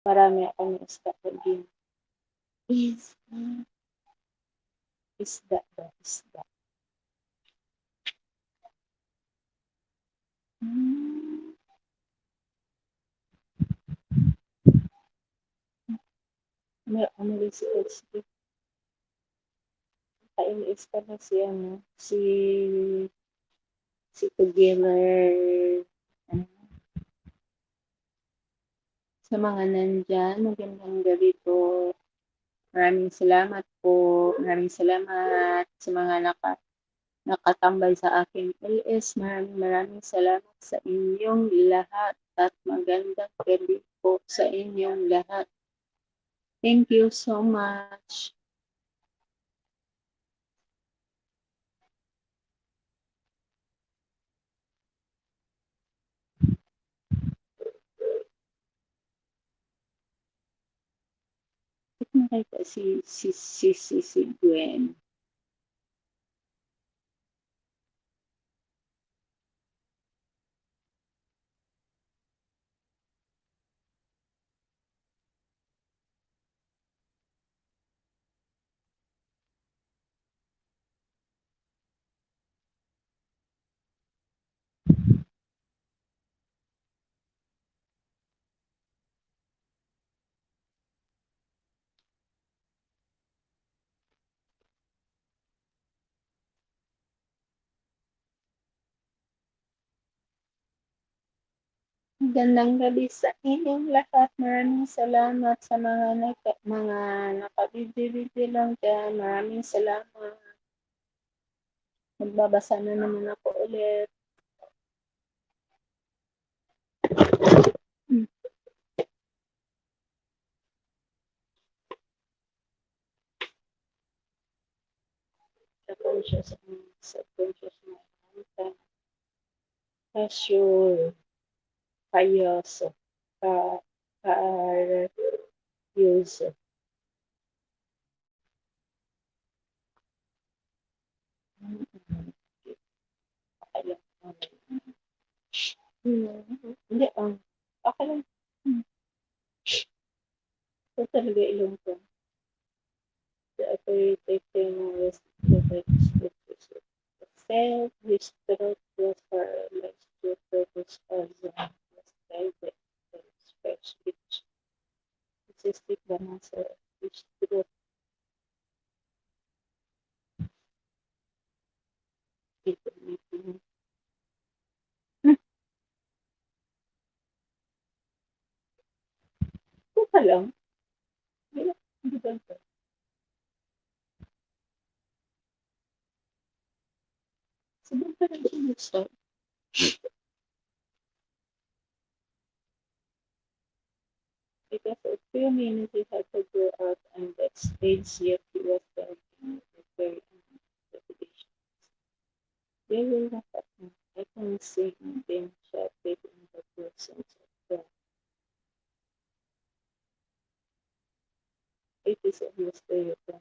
Marami akong isda again. Isda. Isda ba? Isda. Hmm. Ano sige. Kainis pa na si si Together. Sa mga nandyan, magandang gabi po. Maraming salamat po. Maraming salamat sa mga nakatambay sa aking LS. Maraming salamat sa inyong lahat at magandang gabi po sa inyong lahat. Thank you so much. Ba't nakita si Gwen? Magandang gabi sa inyong lahat. Maraming salamat sa mga nakabibili lang dyan. Maraming salamat. Magbabasa na naman ako ulit. Subconscious mind. Assure. Payoso. Use. Hindi, okay lang. Ito talaga ilong ko. The authoritative self-restored paralyzed to purpose as private speech. Cystic banasa restored ito pa lang. Hindi ba ito? Sabang pa lang sinusa. Because a community had to go out on that stage, yet he was very reputation. They will not happen. I can see them shouted in the presence of God. It is obvious to you then.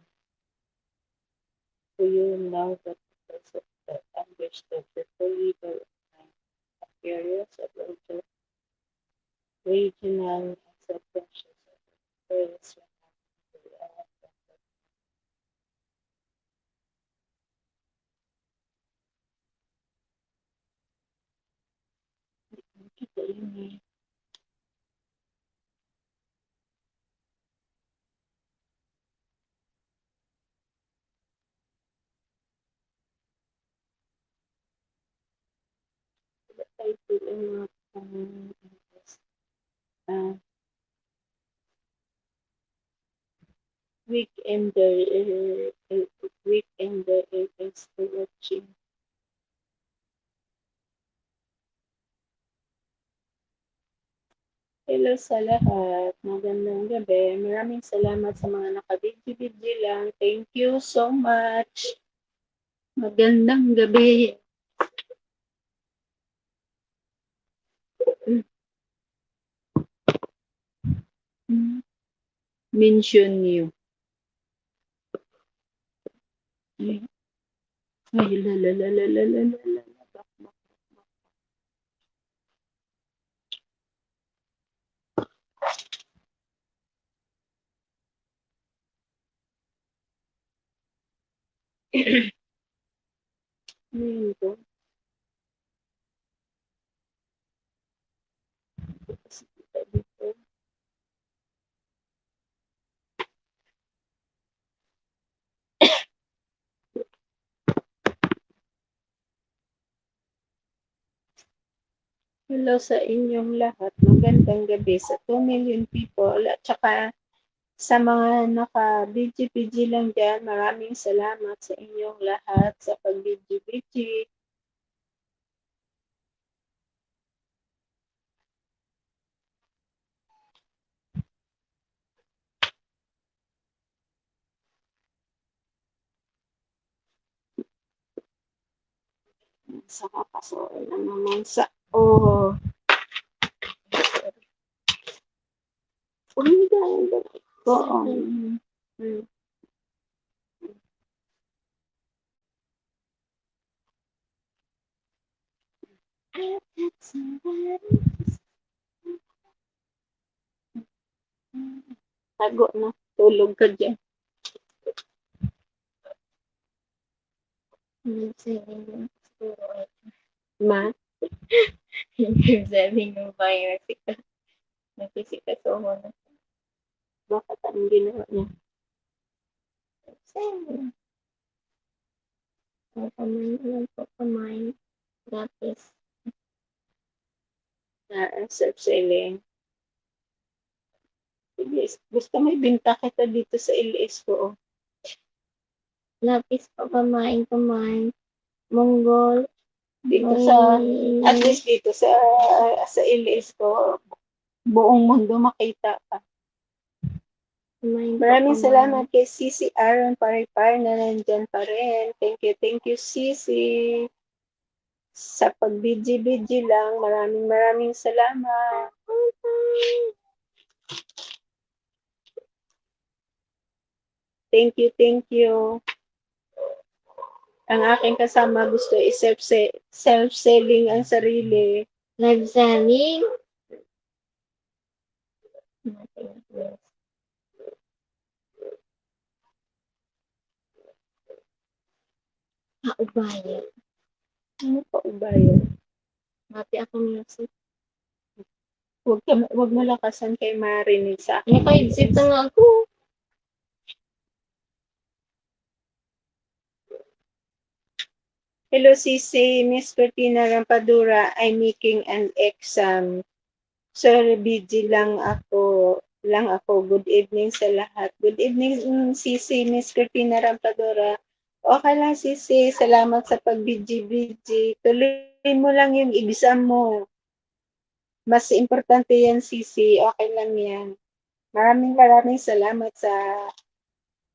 To you now that because of that understood the leader of mind, areas of regional acceptance of various kita ini title uh, weekender weekender is watching. Hello sa lahat. Magandang gabi. Maraming salamat sa mga nakabidyo-bidyo lang. Thank you so much. Magandang gabi. Mention you. Ay, la. Ano yun to? Dito. Hello sa inyong lahat. Magandang gabi sa 2 million people at saka sa mga naka-BG-BG lang dyan. Maraming salamat sa inyong lahat sa pag-BG-BG. Sa kakasuol na naman sa Umigayan ba ko? Tago na. Tulog ka dyan. Ma? Sabi mo ba yung nagsisikasuho na? Bakit ang ginawa niya? Pamain. Lapis. Self-selling. Gusto mo ibinta kita dito sa LS ko. Oh. Lapis pa pamain. Mongol. Dito sa, at least dito sa LS ko, buong mundo makita ka. Maraming salamat kay Sisi Aaron Paripar na nandyan pa rin. Thank you, Sisi. Sa pag-BG-BG lang, maraming salamat. Thank you. Ang aking kasama gusto self-selling ang sarili. Live selling? Ubayo. Ano pa ubayo? Mati ako music. Huwag malakasan kay marinig sa akin. Naka-exit na nga ako. Hello, Sisi. Miss Cortina Rampadura. I'm making an exam. Sorry, busy lang ako. Good evening sa lahat. Good evening, Sisi, Miss Cortina Rampadura. Okay lang, Sisi. Salamat sa pag-BG-BG. Tuloy mo lang yung exam mo. Mas importante yan, Sisi. Okay lang yan. Maraming salamat sa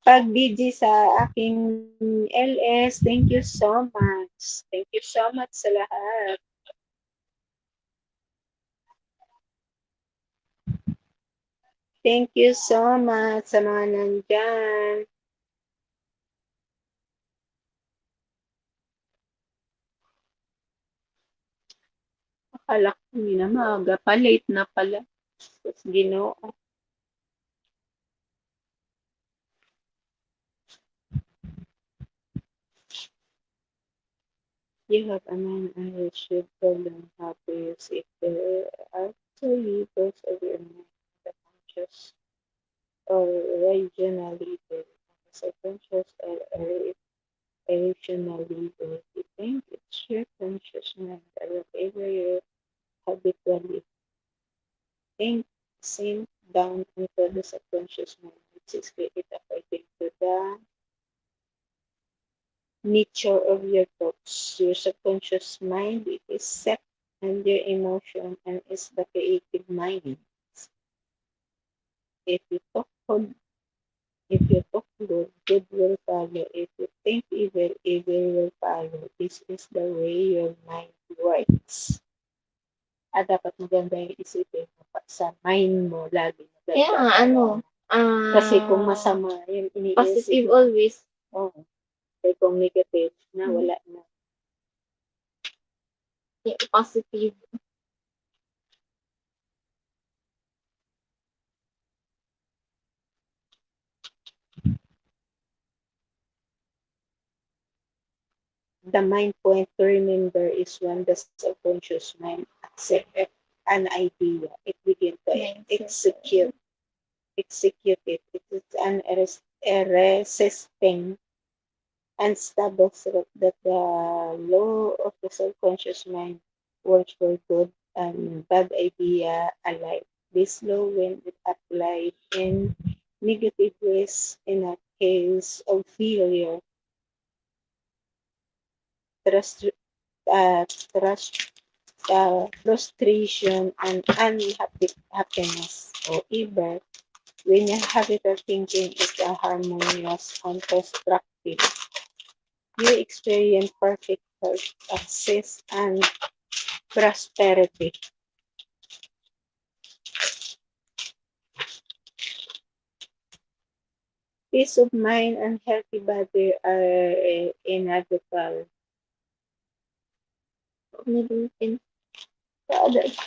pag-BG sa aking LS. Thank you so much. Thank you so much sa lahat. Thank you so much sa mga nandyan. Akala ko hindi na maaga pa. Late na pala. Ginoo. You have a man I should learn how to use it. There are actually those of your mind, the conscious or regional leader, subconscious or regional leader. You think it's your conscious mind that whatever you habitually think, sink down into the subconscious mind, which is created according to the nature of your thoughts. Your subconscious mind, it is set under emotion and is the creative mind. If you talk good, good will follow. If you think evil, evil will follow. This is the way your mind works. Dapat maganda yung isipin mo sa mind mo lagi. Kasi kung masama yung iniisip positive always. Oo. Kaya kung negative, na wala na. Positive. the mind point to remember is when the subconscious mind accept an idea, it begin to execute it. It is an resisting unstable thought that the law of the subconscious mind works for good and bad idea alike. This law, when it applied in negative ways in a case of failure, trust, trust, frustration, and unhappiness, or even when your habit of thinking is harmonious and constructive, you experience perfect health, success, and prosperity. Peace of mind and healthy body are inevitable. Nilitin sa others.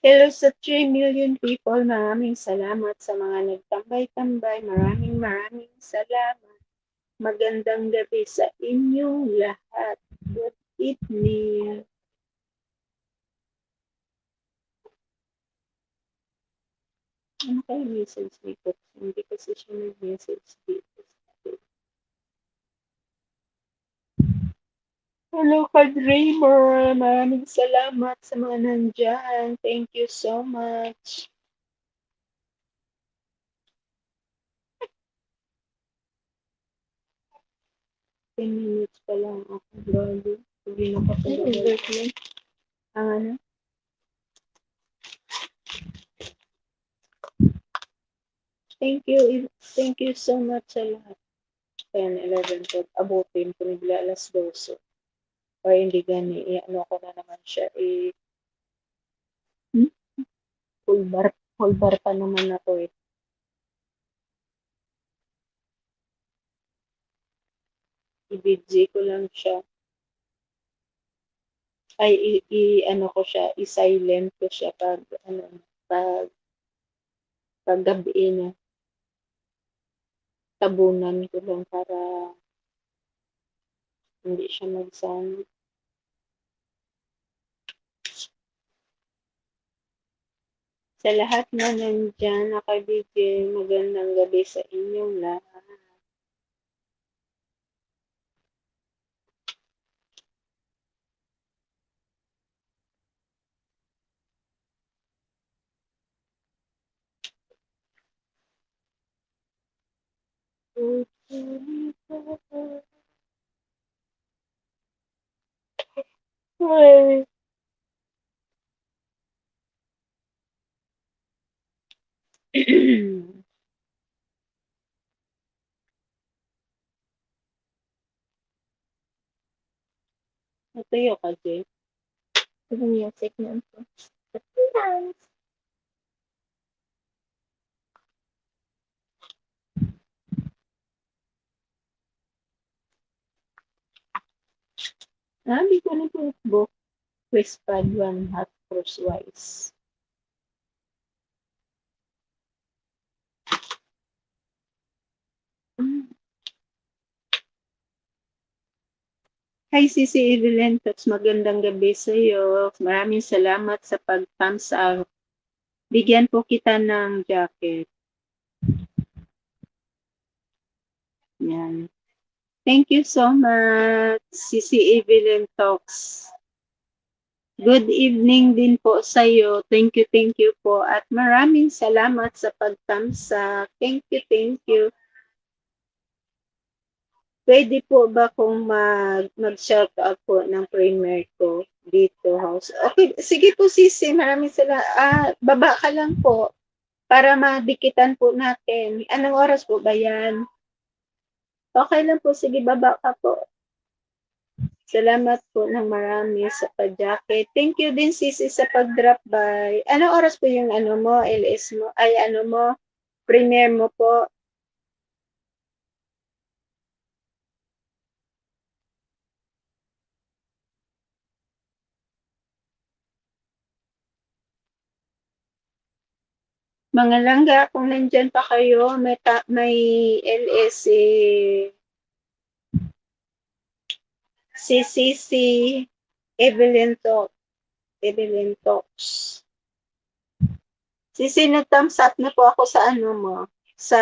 Hello sa 3 million people. Maraming salamat sa mga nagtambay-tambay. Maraming salamat. Magandang gabi sa inyong lahat. Good evening. Ano kayo message dito? Hindi kasi siya nag-message dito. Hello, Kadreamer. Maraming salamat sa mga nandyan. Thank you so much. Ten minutes pa lang ako. Grabe. Hindi na pa pala. Ang ano? Thank you so much sa lahat. 10, 11, 12. Abutin ko nila alas 12. O hindi gani. Ano ko na naman siya. Full bar pa naman ako eh. I-BG ko lang siya. Ay, ano ko siya, i-silent ko siya pag, pag gabi na. Tabunan ko lang para hindi siya mag-sound. Sa lahat na nandyan, nakabigay, magandang gabi sa inyong lahat. Ay. Natuyo ka, Jay. Yung music na ito. Dance. Di ko na po book. Westpad 1 half crosswise. Hi, Sisi Evelyn Tots. Magandang gabi sa iyo. Maraming salamat sa pag-thumbs up. Bigyan po kita ng jacket. Yan. Thank you so much, Sisi Evelyn Talks. Good evening din po sa iyo. Thank you po. At maraming salamat sa pag-thumbs up. Thank you. Pwede po ba kung mag-shout out po ng premier ko dito house? Okay, sige po Sisi, maraming salamat. Baba ka lang po para madikitan po natin. Anong oras po ba yan? Okay lang po, sige baba ka po. Salamat po ng marami sa pag-jacket. Thank you din Sisi sa pag-drop by. Anong oras po yung ano mo, LS mo, ay ano mo, premier mo po? Mga langga, kung nandyan pa kayo, may LS si Evelyn Talks. Sisi, nag-thumbs up na po ako sa ano mo, sa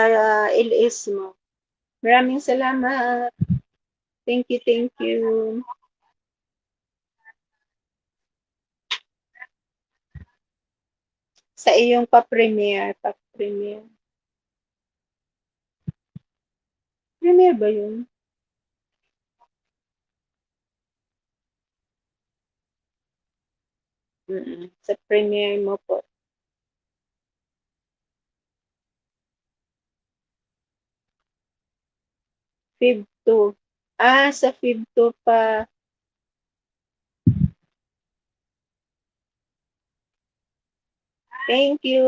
LS mo. Maraming salamat. Thank you, thank you. Sa iyong pa-premiere. Premiere ba yun? Sa premiere mo po. Fib 2. Sa Fib 2 pa. Thank you.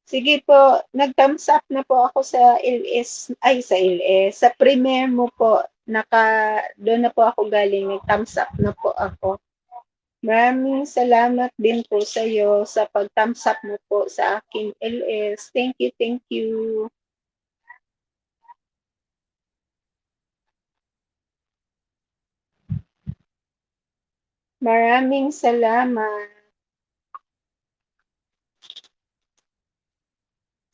Sige po, nag-thumbs up na po ako sa LS, sa premiere mo po, doon na po ako galing, nag-thumbs up na po ako. Maraming salamat din po sa iyo sa pag-thumbs up mo po sa aking LS. Thank you, thank you. Maraming salamat.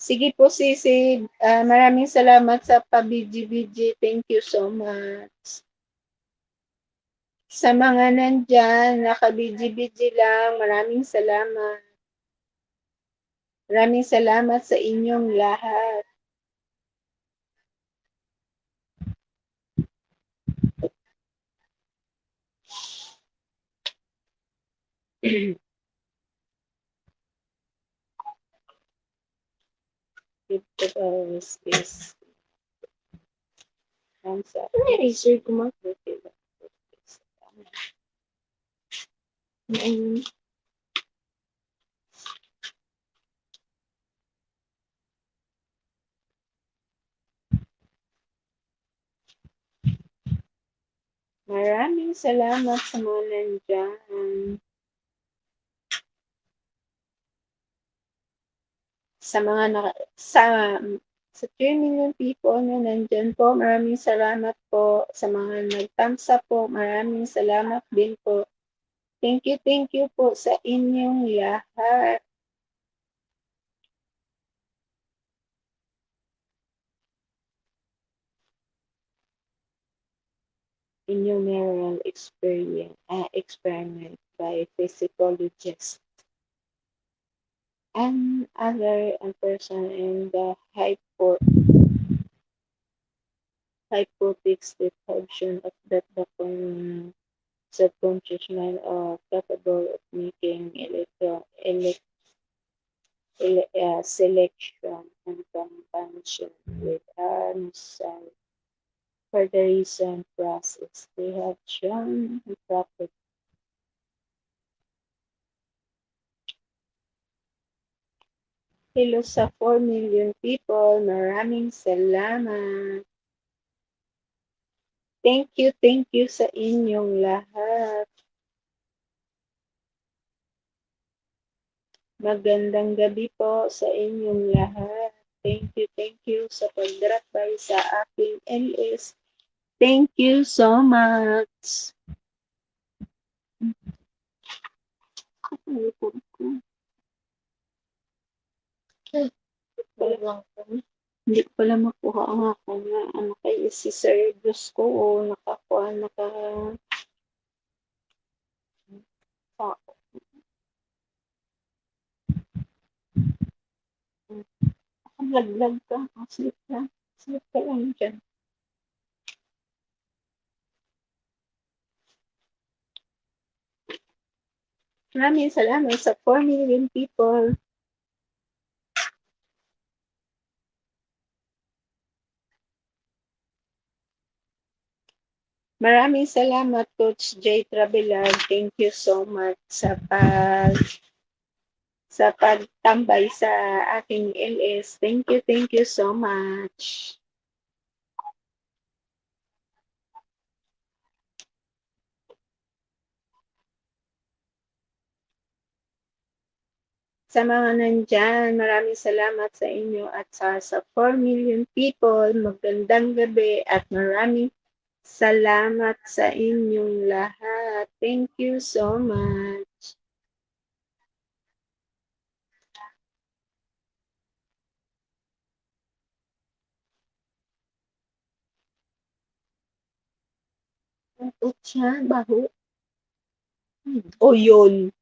Sige po, Sisi. Maraming salamat sa pa-BG-BG. Thank you so much. Sa mga nandyan, naka-BG-BG lang, maraming salamat. Maraming salamat sa inyong lahat. Space. Ano eraser ko mo? Maraming salamat sa mga nandyan. Sa mga sa 3 million people na nandyan po, maraming salamat po. Sa mga nag-thumbs up po, maraming salamat din po. Thank you po sa inyong lahat. Innumerable experiment by physiologists and other person in the hypothesis option of that the subconscious mind are capable of making selection and combination with ourselves for the recent process. They have shown property. Hello sa 4 million people. Maraming salamat. Thank you sa inyong lahat. Magandang gabi po sa inyong lahat. Thank you sa pag-drop by sa aking LS. Thank you so much. Hindi ko pala makuha ang ako nga ano kay si Sir Diyos ko o nakakuha laglag ka. Slip ka lang dyan. Maraming salamat sa 4 million people. Maraming salamat, Coach J. Travelar. Thank you so much sa pagtambay sa aking LS. Thank you so much. Sa mga nandiyan, maraming salamat sa inyo at sa 4 million people, magandang gabi at maraming salamat sa inyong lahat. Thank you so much. Ang tutsa, baho. O yun.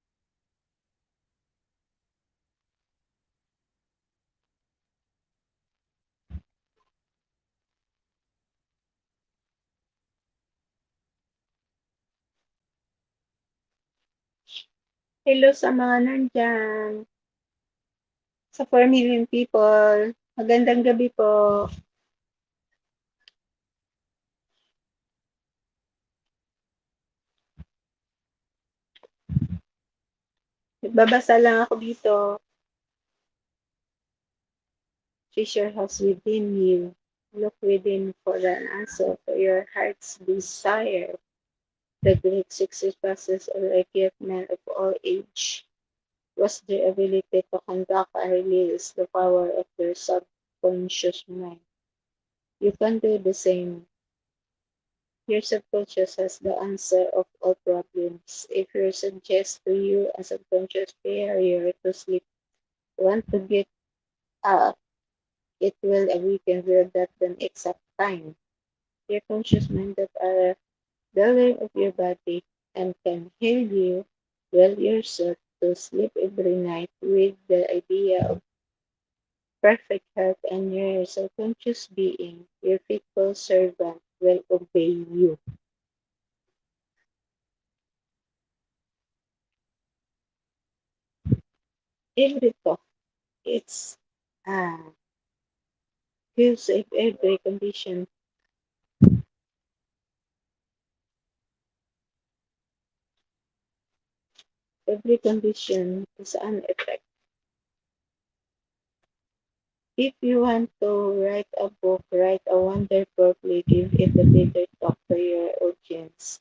Hello sa mga nandiyan. Sa 4 million people, magandang gabi po. Nagbabasa lang ako dito. Treasure house within you. Look within for an answer for your heart's desire. The great successes of a great man of all age was their ability to conduct and release the power of their subconscious mind. You can do the same. Your subconscious has the answer of all problems. If you suggest to you a subconscious failure to sleep, want to get up, it will awaken with that an exact time. Your conscious mind that are builder of your body and can heal you well yourself to sleep every night with the idea of perfect health, and your subconscious being, your faithful servant, will obey you. Every thought, it's feels if every condition, every condition is an effect. If you want to write a book, write a wonderfully, give it a better talk to your audience.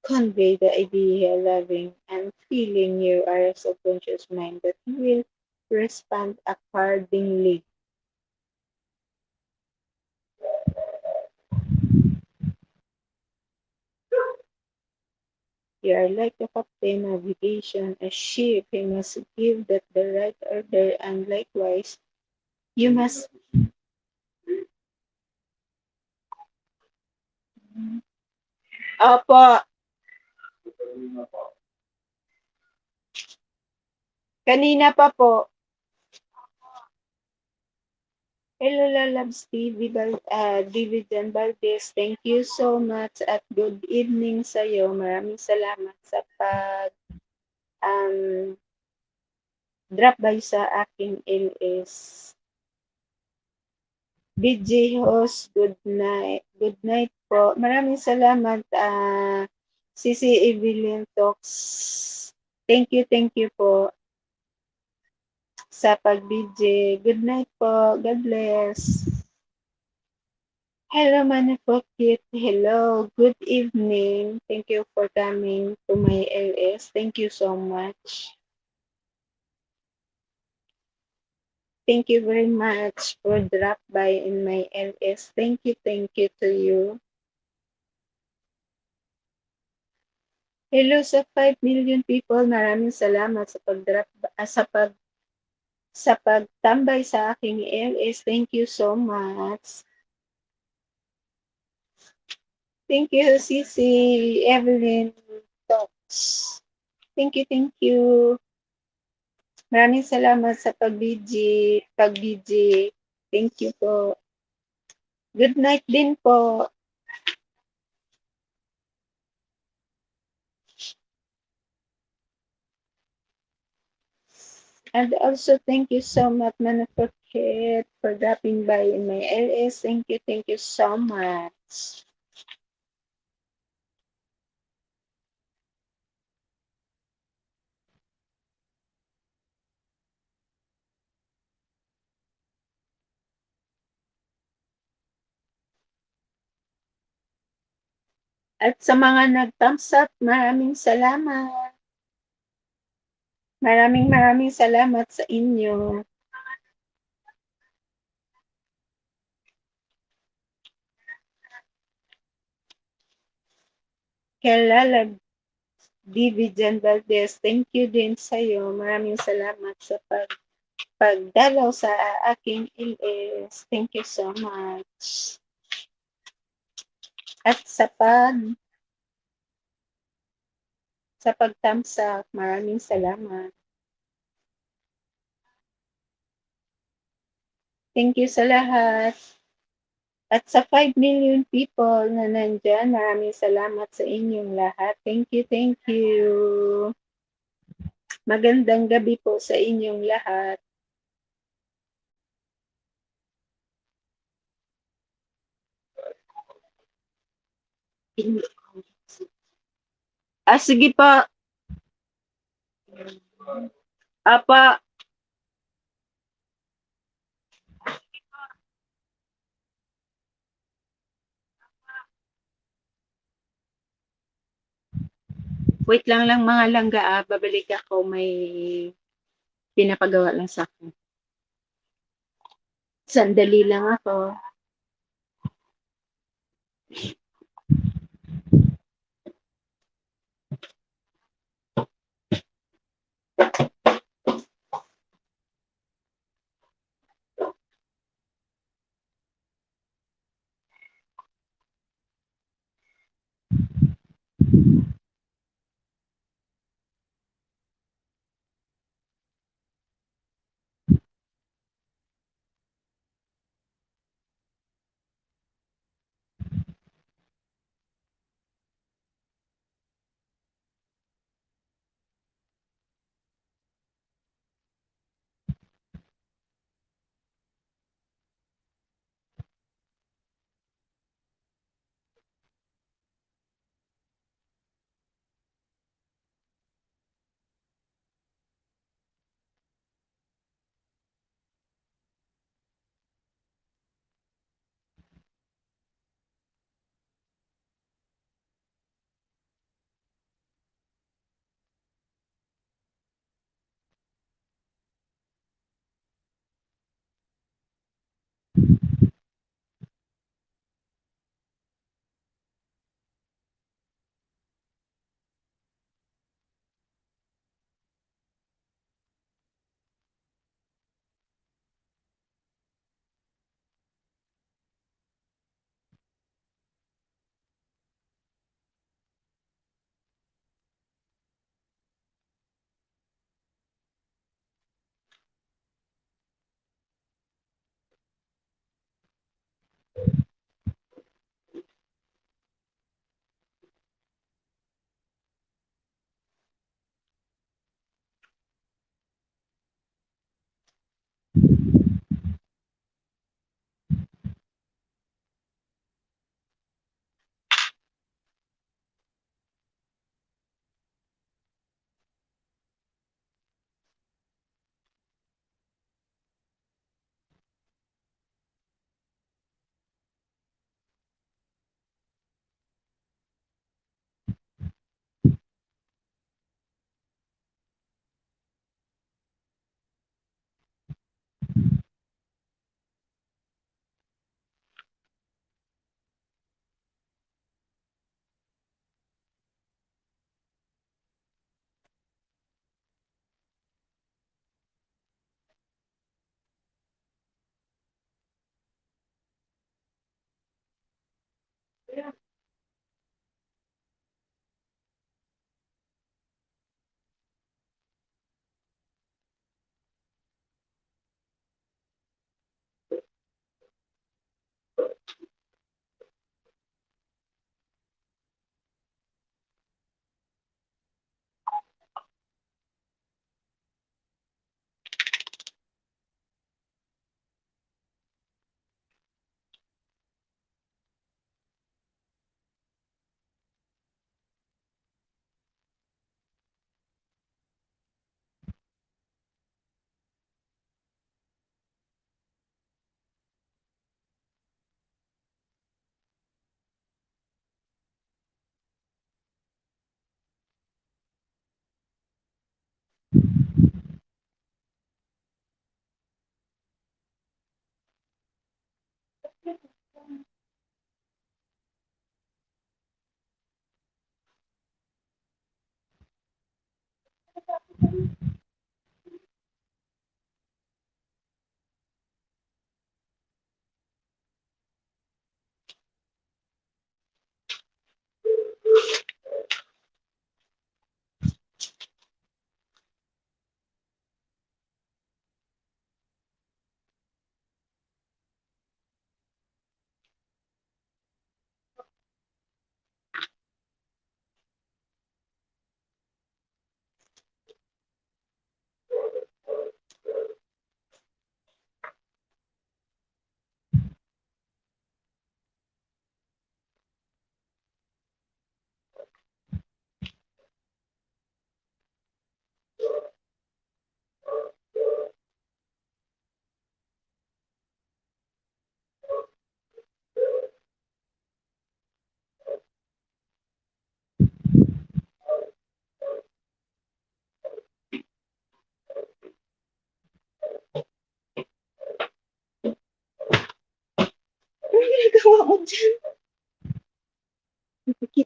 Convey the idea, loving and feeling you are a subconscious mind that will respond accordingly. You are like a captain navigation, a ship. You must give that the right order, and likewise, you must. Opo, kanina pa po. Hello, Lalabs TV, Dividend Valdez. Thank you so much at good evening sa iyo. Maraming salamat sa pag um, drop by sa aking LS. BJ host, good night. Good night po. Maraming salamat, Sisi Evelyn Talks. Thank you po sa pag-BJ. Good night po. God bless. Hello, Manipokit. Hello. Good evening. Thank you for coming to my LS. Thank you so much. Thank you very much for drop by in my LS. Thank you to you. Hello sa 5 million people. Maraming salamat sa pag-drop sa pagtambay sa aking LS. Thank you so much. Thank you, Sisi Evelyn Talks. Thank you. Maraming salamat sa pag-BG. Thank you po. Good night din po. And also, thank you so much, Manufactured, for dropping by in my LS. Thank you so much. At sa mga nag-thumbs up, maraming salamat. Maraming salamat sa inyo. Kilala Division Valdez, thank you din sa'yo. Maraming salamat sa pagdalaw sa aking LS. Thank you so much. At sa pagtamsak, maraming salamat. Thank you sa lahat. At sa 5 million people na nandyan, maraming salamat sa inyong lahat. Thank you, thank you. Magandang gabi po sa inyong lahat. Sige pa. Apa. Wait lang mga langga, babalik ako, may pinapagawa lang sa akin. Sandali lang ako.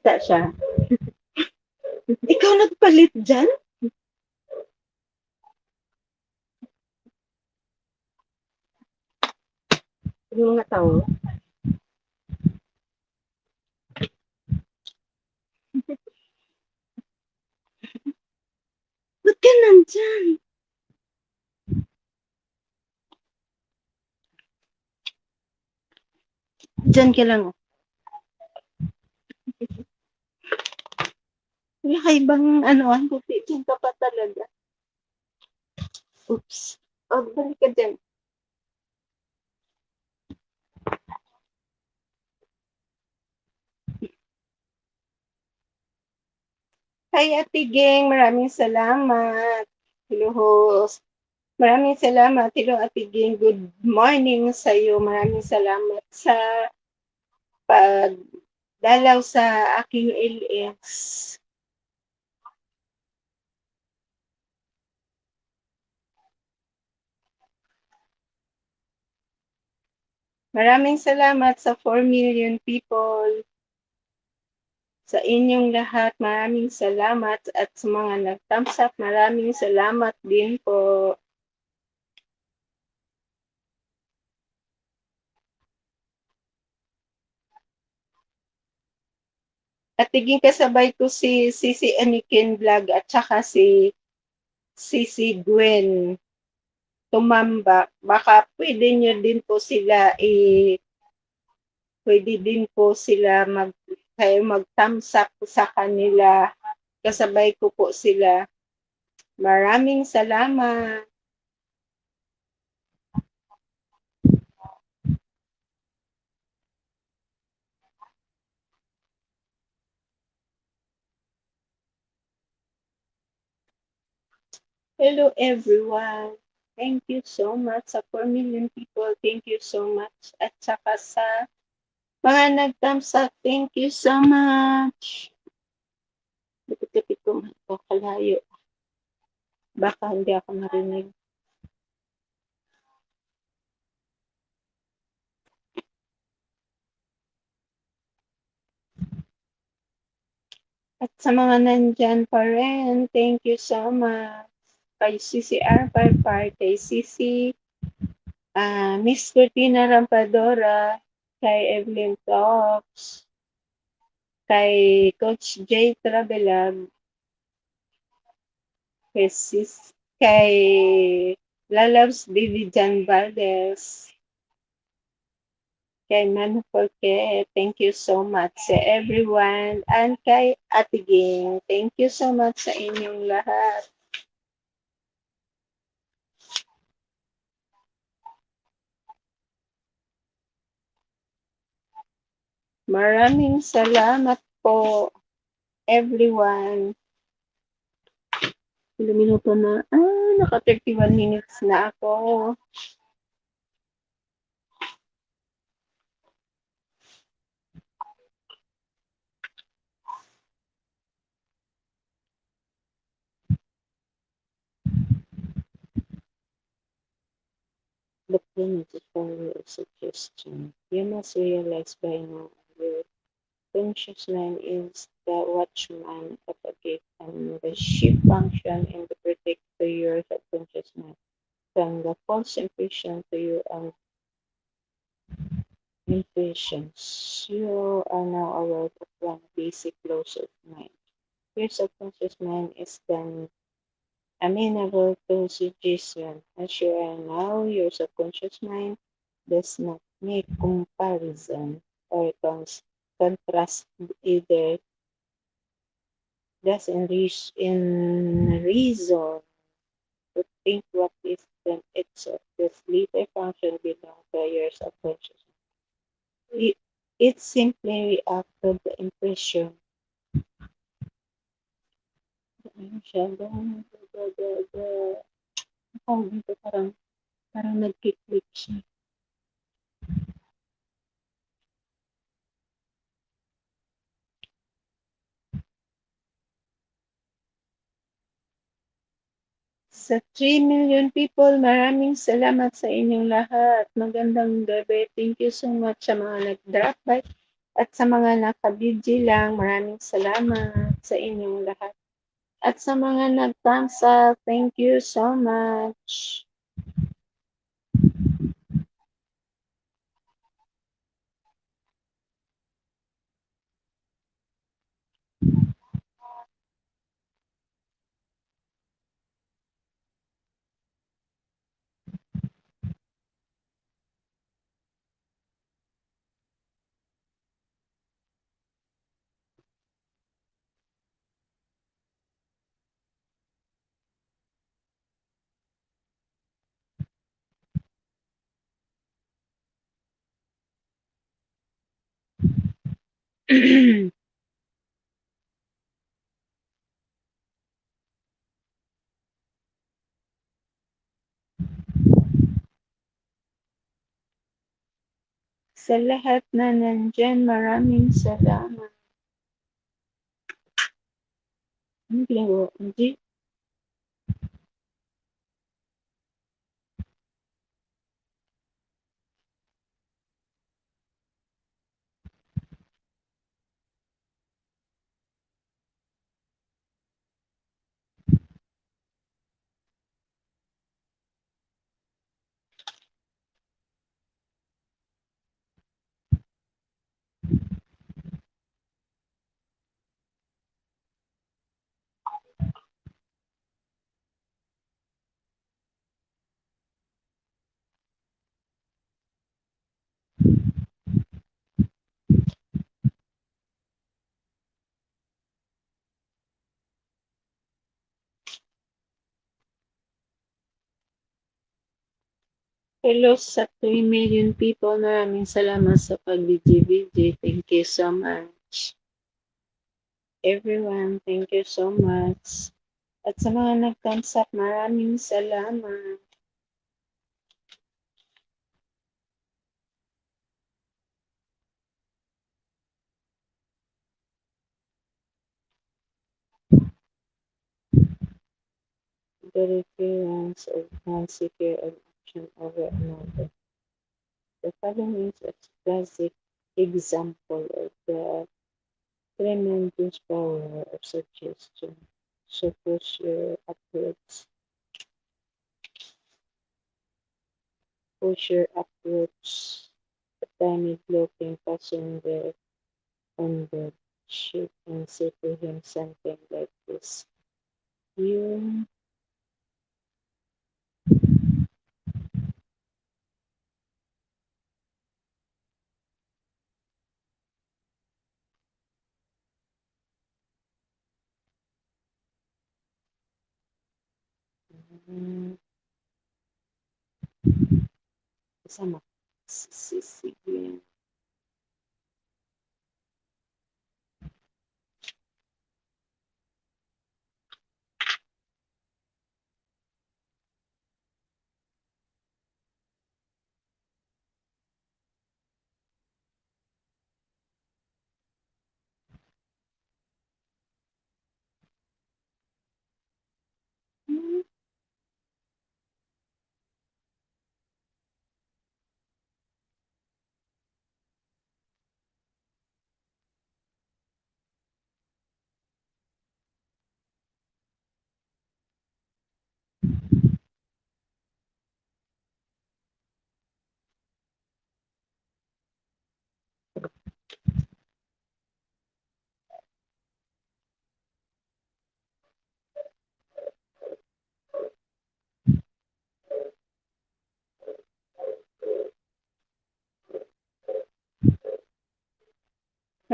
Nakita siya. Ikaw nagpalit dyan? Yung mga tao. Ba't ka nandyan? Diyan ka lang. Wala ka ibang anuan, buti dyan ka pa talaga. Oops. Balik ka dyan. Hi, Ate Geng. Maraming salamat. Hello, host. Maraming salamat. Hello, Ate Geng. Good morning sa iyo. Maraming salamat sa pagdalaw sa aking LS. Maraming salamat sa 4 million people. Sa inyong lahat, maraming salamat at sa mga nag-thumbs up, maraming salamat din po. At tiging kasabay ko si Anikin Vlog at saka si Gwen tumambak. Baka pwede nyo din po sila pwede din po sila mag-thumbs up sa kanila. Kasabay ko po sila. Maraming salamat. Hello everyone. Thank you so much sa 4 million people. Thank you so much. At saka sa mga nag-thumbs up, thank you so much. Lapit-lapit ko kalayo. Baka hindi ako marinig. At sa mga nandyan pa rin, thank you so much. Kay CCR Parpar, kay CC, Miss Cortina Rampadora, kay Evelyn Talks, kay Coach J Travelag, kay Lalabs Vivian Valdez, kay Manu Forque, thank you so much sa everyone, and kay Ate Ging, thank you so much sa inyong lahat. Maraming salamat po, everyone. Ilang minuto na? Naka 31 minutes na ako. The plan to follow a suggestion. You must realize by now your conscious mind is the watchman of a gift and the shift function in the protect to your subconscious mind from the false impression to your own impressions. You are now aware of one basic laws of mind. Your subconscious mind is then amenable to suggestion. As you are now, your subconscious mind does not make comparison or contrast either does in reason to think what is then itself. This later function belongs to your subconscious mind. It simply reacts to the impression. Ano siya? Parang nag-click siya. Sa 3 million people, maraming salamat sa inyong lahat. Magandang gabi. Thank you so much sa mga nag-drop by. At sa mga naka-BG lang, maraming salamat sa inyong lahat. At sa mga nag-thumbs up, thank you so much. Sa lahat na nandyan, maraming salamat. Ano ginagawa ko, G? Hello sa 3 million people. Maraming salamat sa pag-BG-BG. Thank you so much. Everyone, thank you so much. At sa mga nag-thumbs up, maraming salamat. The reference of one secure an action over another. The following is a classic example of the tremendous power of suggestion. So push your approach. Push your approach. A tiny looking passenger on the ship and say to him something like this. You mm, kasama. Sige.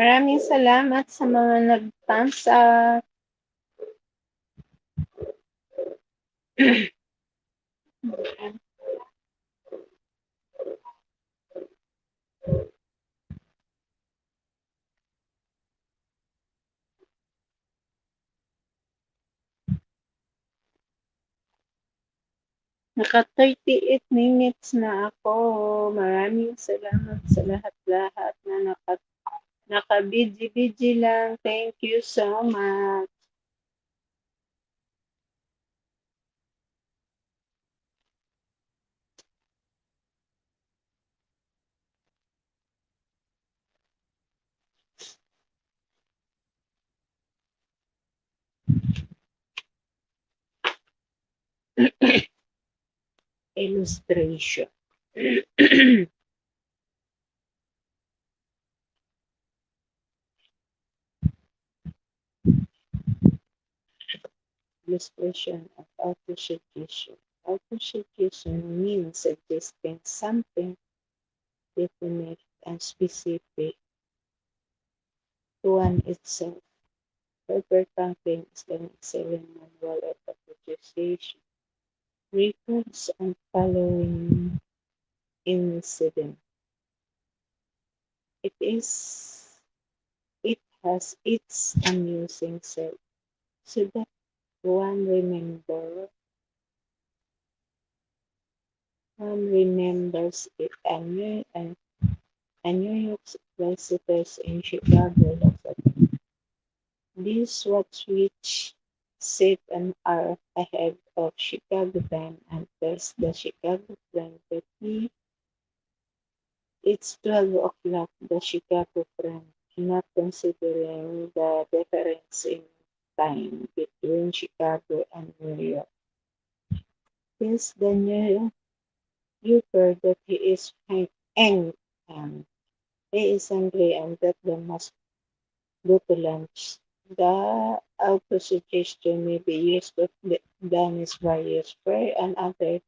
Maraming salamat sa mga nag-thumbs up. Naka 38 minutes na ako. Maraming salamat sa lahat-lahat na naka-BG-BG lang. Thank you so much. Illustration. Illustration of autosuggestion. Autosuggestion means suggesting something definite and specific to one itself. Herbert Franklin is an excellent manual of autosuggestion. Records on following incident. It is it has its amusing self, so that one remembers it. A New York visitors in Chicago looked at this watch which set an hour ahead of Chicago time and tells the Chicago friend that it's 12 o'clock. The Chicago friend, not considering the difference in time between Chicago and New York, tells the New Yorker that ang- um, he is hungry and that they must go to lunch. The autosuggestion may be used to damage various prayer and other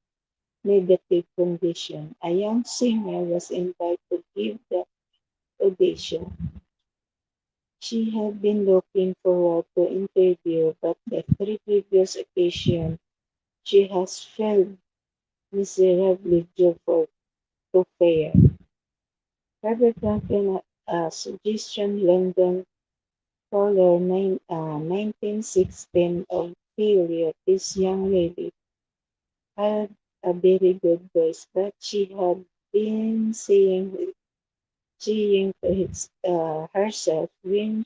negative condition. A young singer was invited to give the audition. She had been looking forward to interview, but the three previous occasions she has failed miserably due to fair. Herbert Franklin suggestion London caller 1916 of failure. This young lady had a very good voice, but she had been saying to herself, when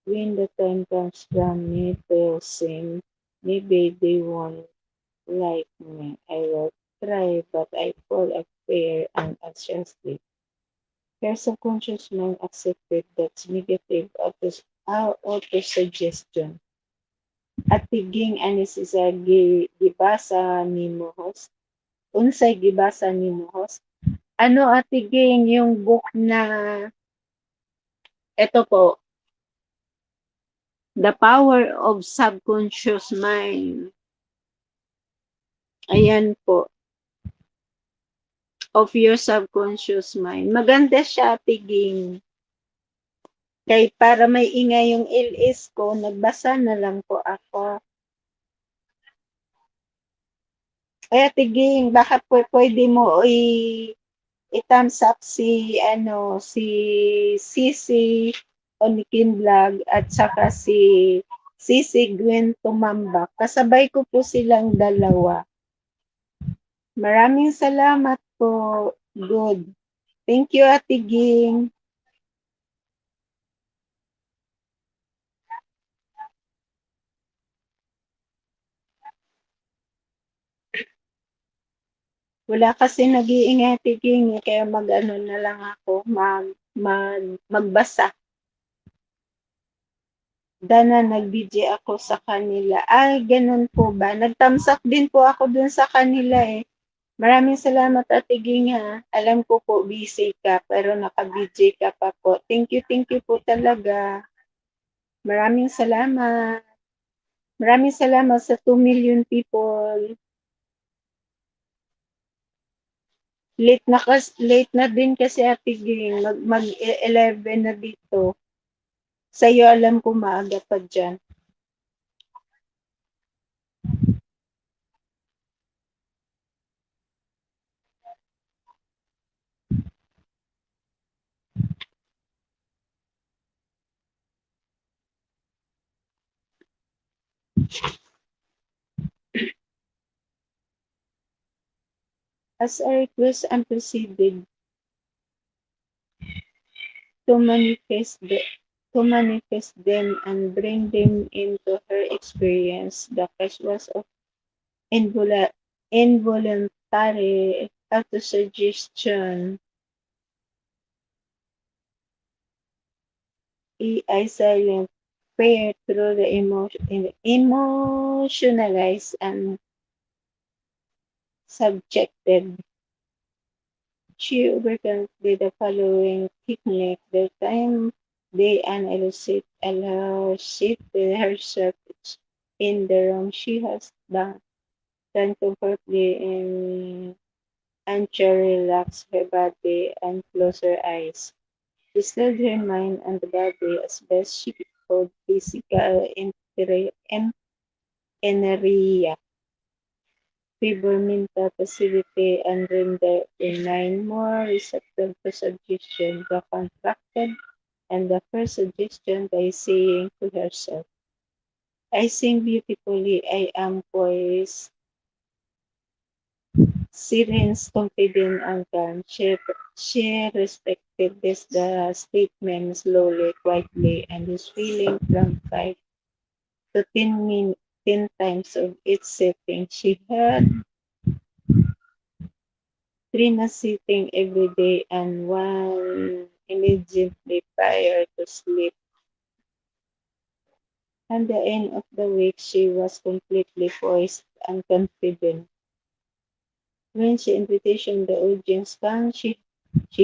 the time comes from me to sing, maybe they won't like me. I will try, but I fall apart and anxiously. Her subconscious mind accepted that negative auto-suggestion. At tiging ani sa gibasa nimo host. Unsay gibasa nimo host? Ano at tiging yung book na ito po, The Power of Subconscious Mind. Ayan po, of your subconscious mind. Maganda siya tiging. Kay para may ingay yung LS ko, nagbasa na lang po ako. Kaya tiging, baka pwede mo i-thumbs up si Sisi Onikin Vlog at saka si Sisi Gwen Tumambak. Kasabay ko po silang dalawa. Maraming salamat po. Good. Thank you, Ate Ging. Wala kasi nag-iingay, Ate Ging, kaya mag-ano na lang ako, magbasa. Dana nag-DJ ako sa kanila. Ay, ganun po ba? Nag-thumbs up din po ako dun sa kanila eh. Maraming salamat, Ate Ging ha. Alam ko po busy ka, pero naka-DJ ka pa po. Thank you po talaga. Maraming salamat. Maraming salamat sa 2 million people. Late na din kasi Ate Ging. Mag-11 na dito. Sa'yo alam ko maaga pa dyan. As a request, I'm proceeded to manifest them and bring them into her experience. The cause was of involuntary autosuggestion. I silent prayer through the emotionalized and subjected. She overcomes with the following technique: the time they allows it herself in the room she has done comfortably in and to relax her body and close her eyes. She stilled her mind and the body as best she could. Physical energia, fever mental passivity, and render the mind more receptive to suggestion. The contracted and the first suggestion by saying to herself, I sing beautifully, I am poised, serene, confident, and calm. She respected this the statement slowly, quietly, and is feeling from 5 to 10 times of its setting. She had Trina sitting every day and one immediately prior to sleep. At the end of the week, she was completely poised and confident. When she invitation the audience came, she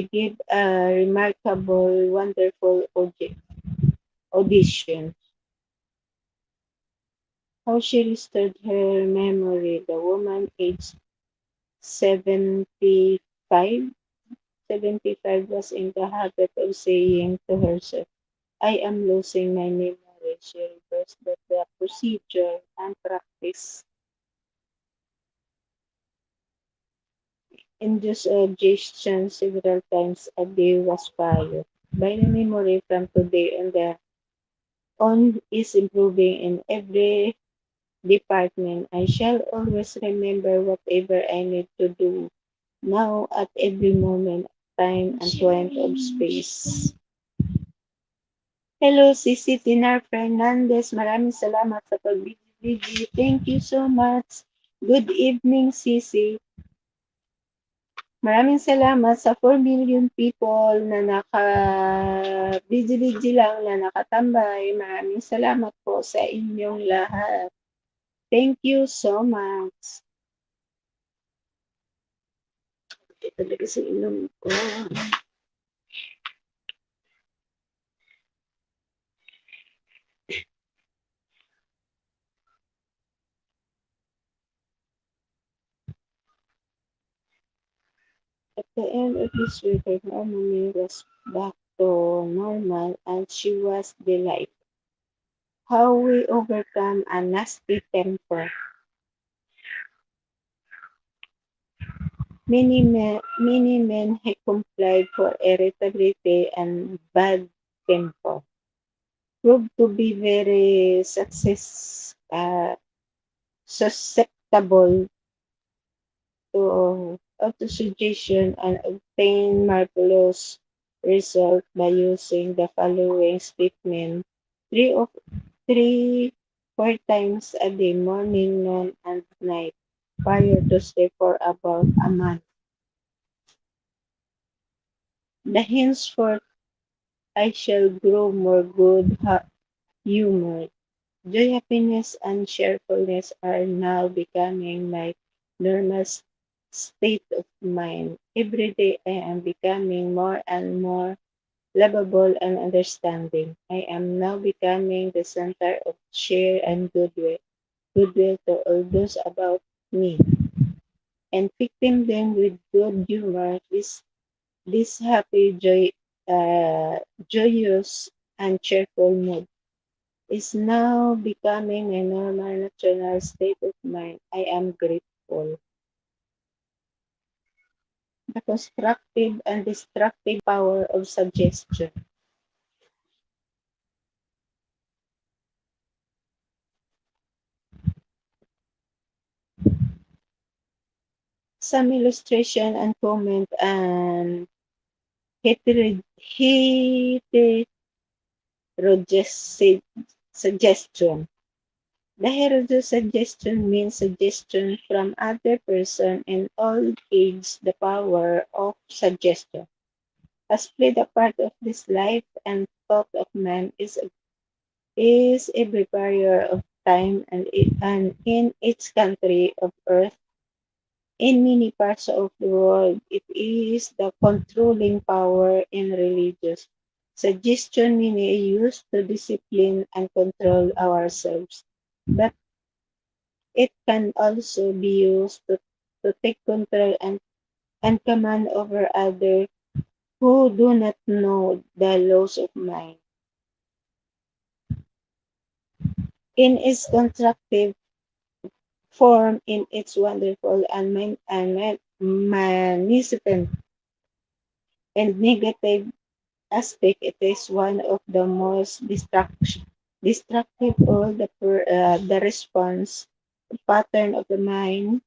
gave a remarkable, wonderful audition. How she restored her memory. The woman, aged 75, 75, was in the habit of saying to herself, I am losing my memory. She reversed the procedure and practiced induced suggestion several times a day was followed. By the memory from today on is improving in every department. I shall always remember whatever I need to do now at every moment, time, and point of space. Hello, Sisi Tinar Fernandez. Maraming salamat sa pagbibigay. Thank you so much. Good evening, Sisi. Maraming salamat sa 4 million people na naka-busy lang na nakatambay. Maraming salamat po sa inyong lahat. Thank you so much. Ito talaga sa ilong ko. At the end of this week, her harmony was back to normal and she was delighted. How we overcome a nasty temper. Many men have complied for irritability and bad temper. Proved to be very susceptible to autosuggestion and obtain marvelous result by using the following statement three of three 4 times a day, morning, noon, and night, prior to sleep for about a month. The henceforth I shall grow more good humored. Joy, happiness, and cheerfulness are now becoming my normal state of mind. Every day I am becoming more and more lovable and understanding. I am now becoming the center of cheer and goodwill to all those about me, and victim them with good humor. This happy, joyous, and cheerful mood is now becoming a normal natural state of mind. I am grateful. The constructive and destructive power of suggestion. Some illustration and comment and heterogeneous suggestion. The heterogeneous suggestion means suggestion from other person in all age. The power of suggestion has played a part of this life and thought of man is every barrier of time and in each country of earth In many parts of the world, it is the controlling power in religious suggestion many use to discipline and control ourselves. But it can also be used to take control and command over others who do not know the laws of mind. In its constructive form, in its wonderful and magnificent and negative aspect, it is one of the most destructive of the response pattern of the mind,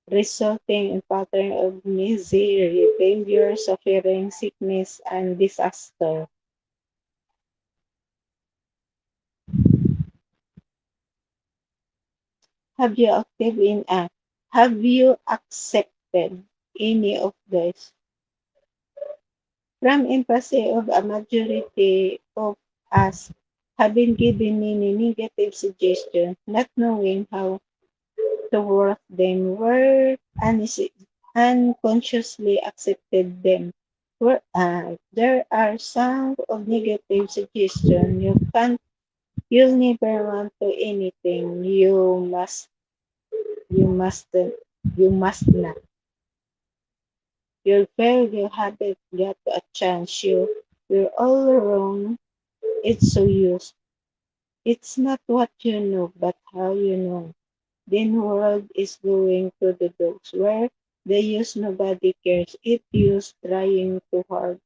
resulting in pattern of misery, danger, suffering, sickness, and disaster. Have you active in have you accepted any of this? From empathy of a majority of us have been given many negative suggestions, not knowing how to work them, were unconsciously accepted them. There are some of negative suggestions you'll never want to anything. You must, you must not. You'll fail, you haven't got a chance. You're all wrong. It's so used. It's not what you know, but how you know. Then world is going to the dogs where they use nobody cares. It use trying so hard.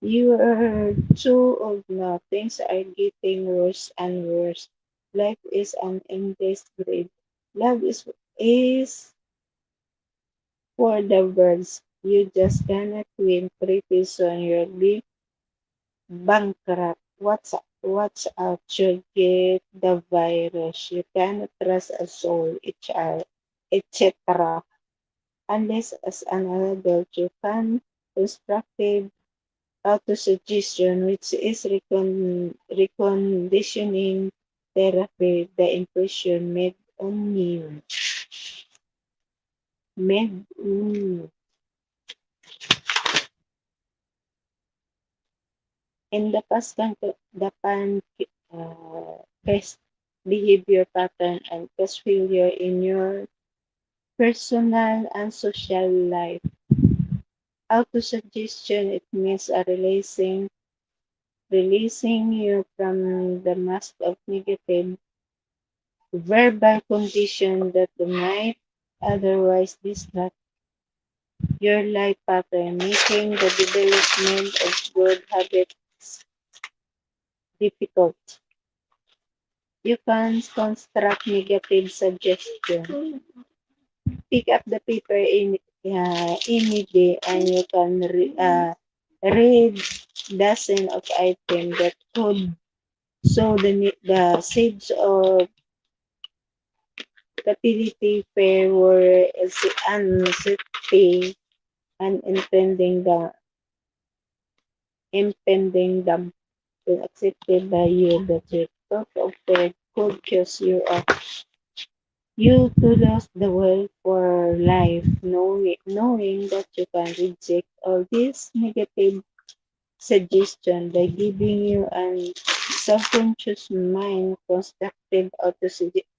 You are too old now. Things are getting worse and worse. Life is an endless grade. Love is for the birds. You just cannot win. Pretty soon you'll be bankrupt. Watch out, you get the virus. You cannot trust a soul, etc. Unless as an adult you can constructive autosuggestion, which is reconditioning therapy, the impression made on you. In the past, past behavior pattern and past failure in your personal and social life. Autosuggestion, it means releasing you from the mask of negative verbal condition that might otherwise disrupt your life pattern, making the development of good habits difficult. You can construct negative suggestion. Pick up the paper any day and you can read dozen of items that could sow the seeds of fertility, fair, were anxiety, and impending dump accepted by you that your thought of fair could cause you to lose the will for life, knowing that you can reject all these negative suggestions by giving you an subconscious mind constructive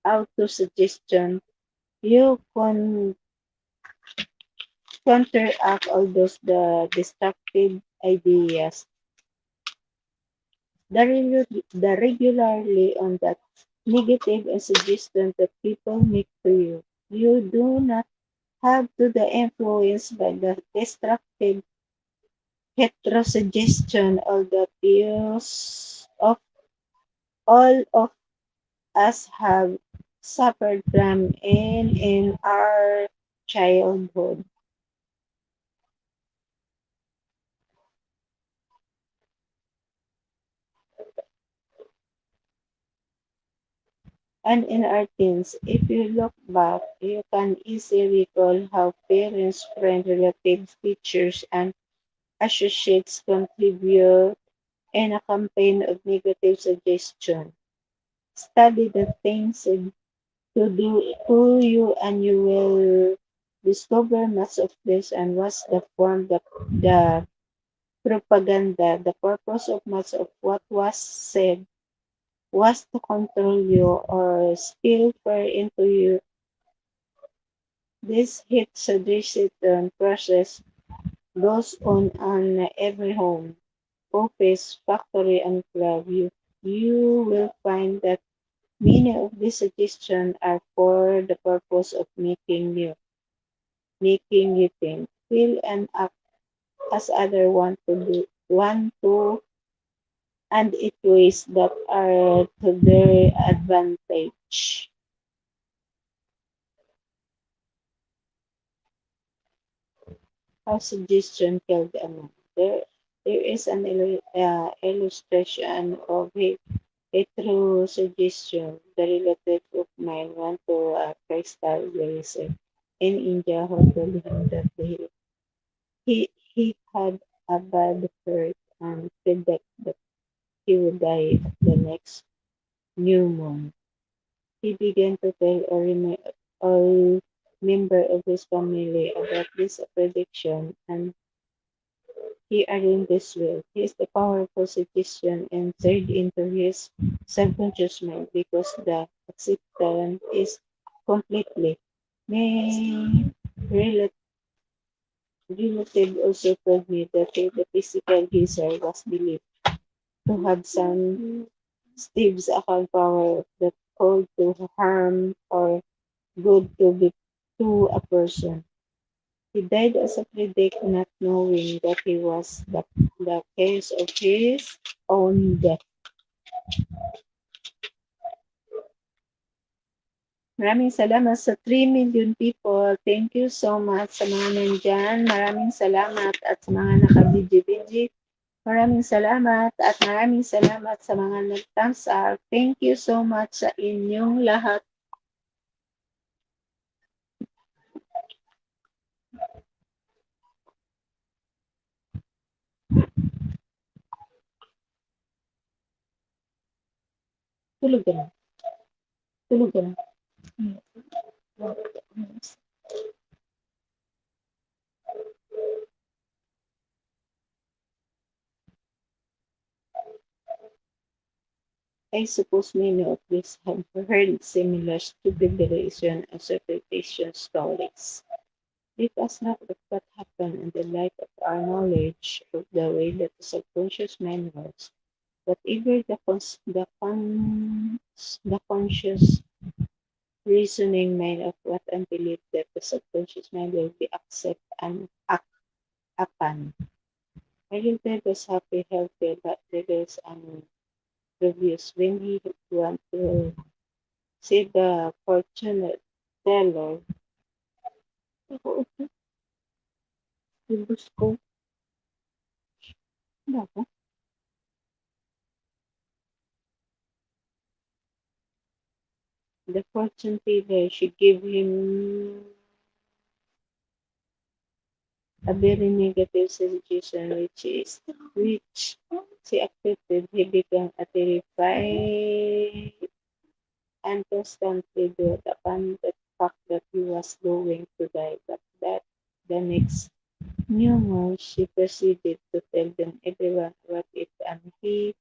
auto-suggestion. You can counteract all those the destructive ideas. The regularly on that negative and suggestion that people make to you. You do not have to the influence by the destructive heterosuggestion all the views of all of us have suffered from in our childhood and in our teens. If you look back, you can easily recall how parents, friends, relatives, teachers, and associates contribute in a campaign of negative suggestion. Study the things said to you, and you will discover much of this and was the form the propaganda. The purpose of much of what was said was to control you or spill fear into you. This heat sedition process goes on every home, office, factory, and club. You will find that many of these suggestions are for the purpose of making you think, feel, and act as other want to, and it ways that are to their advantage. How suggestion killed a man. There is an illustration of a true suggestion. The relative of mine went to a crystal gazing in India who told him that he had a bad hurt and predicted that he would die at the next new moon. He began to tell all member of his family about this prediction, and he arranged this will. His the powerful suggestion entered into his subconscious mind because the acceptance is completely. My relative also told me that the physical user was believed to have some Steve's account power that called to harm or good to a person. He died as a predict, not knowing that he was the cause of his own death. Maraming salamat sa 3 million people. Thank you so much sa mga nandyan. Maraming salamat at sa mga nakabidyo-bidyo. Maraming salamat sa mga nag-thumbs up. Thank you so much sa inyong lahat. Tulog ka na. Tulog ka na. I suppose many of these have heard similar stupid and interpretation stories. Let us not of what happened in the light of our knowledge of the way that the subconscious mind works. Whatever the conscious reasoning mind of what and believe that the subconscious mind will be accept and act upon. I Hilbert was happy, healthy, but rebels and reviews when he want to see the fortunate teller. Ako, yung gusto ko. The fortune teller should give him a very negative suggestion, which she accepted. He became a terrified and constantly dwelt upon the fact that he was going to die. But that the next new month, she proceeded to tell them everyone what it and he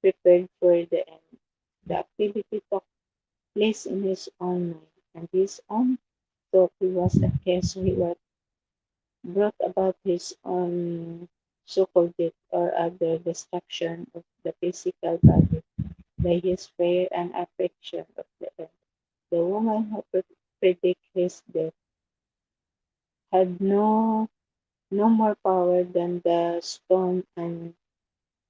prepared for the end. The activity took place in his own mind, and his own thought he was a case he was brought about his own so-called death or other destruction of the physical body by his prayer and affection of the earth. The woman who predicted his death had no more power than the stone and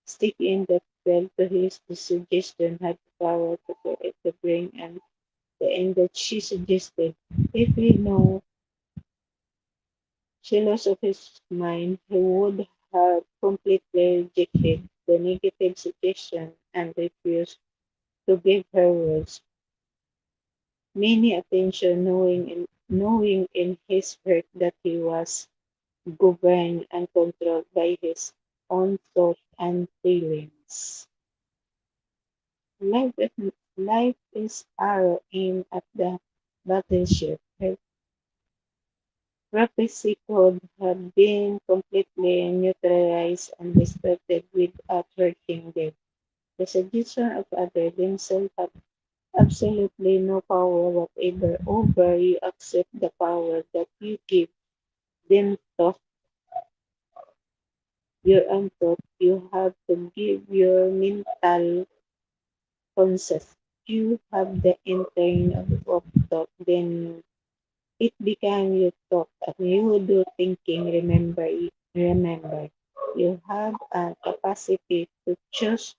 stick in that fell to his suggestion had the power to create the brain and the end that she suggested. If he know jealous of his mind, he would have completely rejected the negative suggestion and refused to give her words many attention, knowing in his heart that he was governed and controlled by his own thoughts and feelings. Life Life is arrow aimed at the battleship. Her prophecy could have been completely neutralized and distorted without hurting them. The suggestion of others themselves have absolutely no power whatever over you accept the power that you give them thought your own thought. You have to give your mental consent. You have the entering of thought, then it became your thought and you do thinking. Remember, you have a capacity choose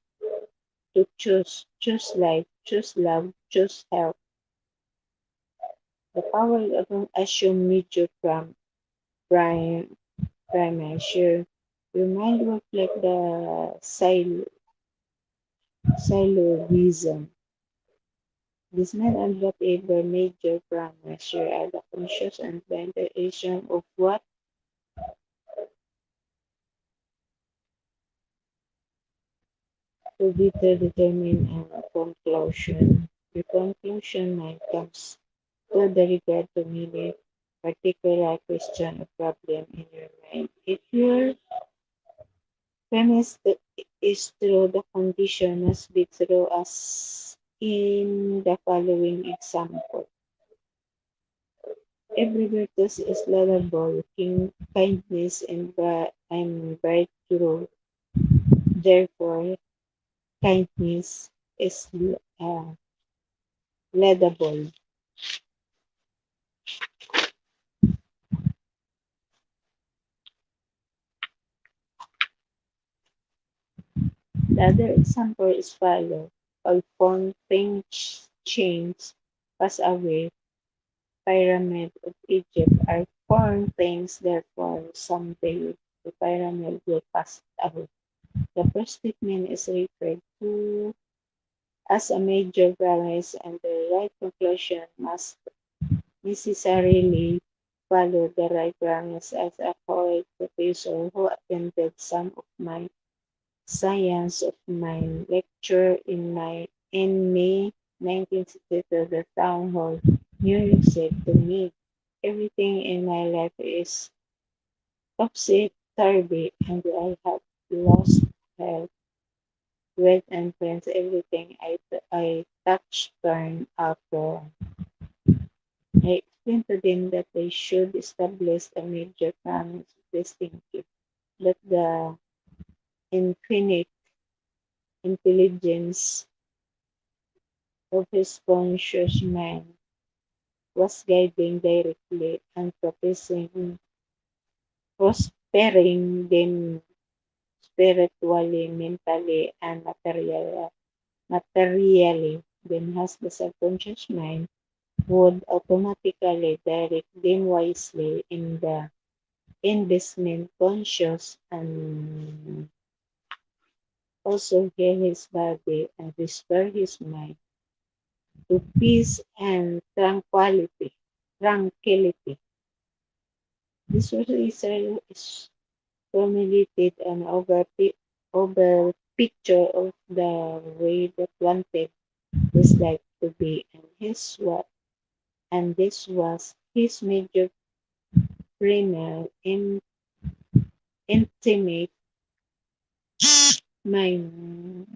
life, choose love, choose health. The power of assume major prime measure. Your mind works like the syllogism. This meant and whatever major prime measure are the conscious and ventilation of what to be determine a conclusion. The conclusion might comes to the regard to many particular question or problem in your mind. If your premise is true, the condition must be true as in the following example. Every virtue is laudable, kindness and virtue. Therefore, kindness is uh, laudable. The other example is follow. All form things change, pass away. Pyramid of Egypt are formed things, therefore someday the pyramid will pass away. The first statement is referred to as a major premise, and the right conclusion must necessarily follow the right premise. As a college professor who attended some of my science of mind lecture in May 1962, the town hall, New York said to me, everything in my life is topsy-turvy and I have lost health, wealth and friends. Everything I touch turned up wrong. I explained to them that they should establish a major premise of this thinking, that the infinite intelligence of his conscious mind was guiding directly and prospering them spiritually, mentally, and materially, then has the subconscious mind would automatically direct them wisely in the investment conscious and also heal his body and restore his mind to peace and tranquility. This research is formulated an over picture of the way that wanted his life to be, and this was his major primal intimate mind.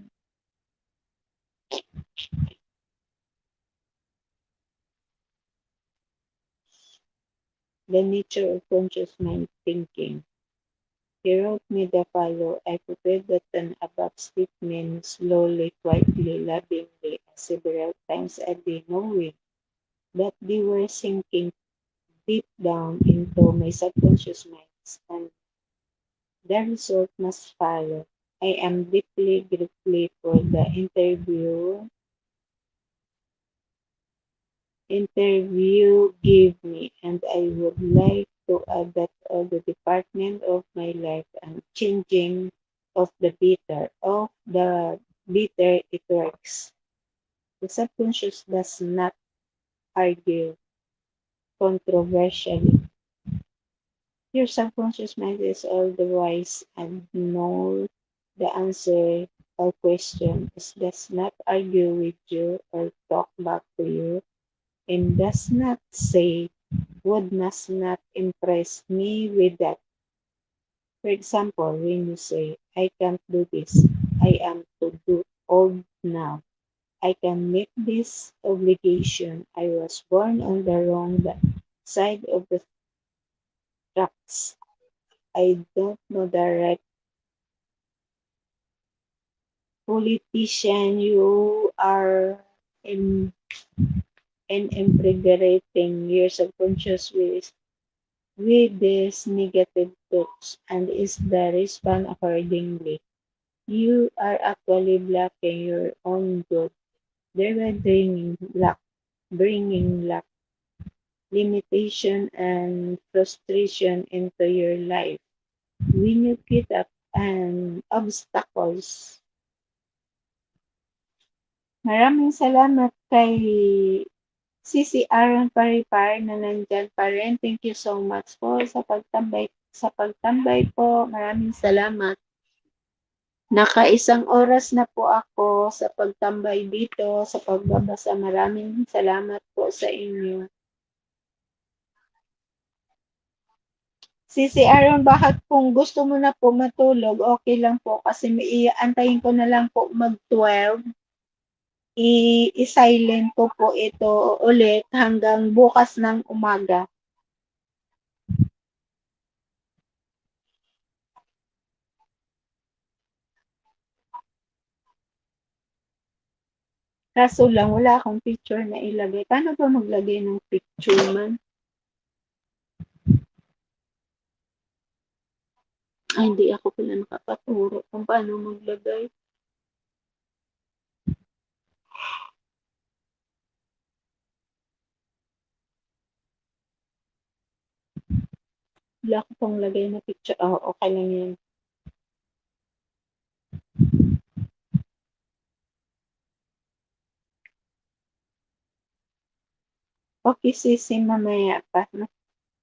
The nature of conscious mind thinking. He wrote me the follow. I prepared the ten above statements slowly, quietly, lovingly, and several times a day, knowing that they were sinking deep down into my subconscious mind, and the result must follow. I am deeply grateful for the interview gave me, and I would like to add that all the department of my life and changing of the bitter it works. The subconscious does not argue controversially. Your subconscious mind is all the wise and know the answer or question is does not argue with you or talk back to you and does not say would must not impress me with that. For example, when you say, I can't do this, I am too old now. I can meet this obligation. I was born on the wrong side of the tracks. I don't know the right politician. You are in, in impregnerating your subconscious with these negative thoughts and is the respond accordingly. You are actually blocking your own good. They were bringing luck, limitation, and frustration into your life. When you get up and obstacles. Maraming salamat kay Sisi Aaron Paripar na nandyan pa rin. Thank you so much po sa pagtambay po. Maraming salamat. Nakaisang oras na po ako sa pagtambay dito, sa pagbabasa. Maraming salamat po sa inyo. Sisi Aaron, bakit kung gusto mo na po matulog, okay lang po kasi antayin ko na lang po mag-12. I-silent ko po ito ulit hanggang bukas ng umaga. Kaso lang, wala akong picture na ilagay. Paano ba maglagay ng picture man? Ay, hindi ako pala nakapaturo kung paano maglagay. Wala ko pong lagay na picture. Oh, okay lang yan. Okay, Sisi, mamaya pa.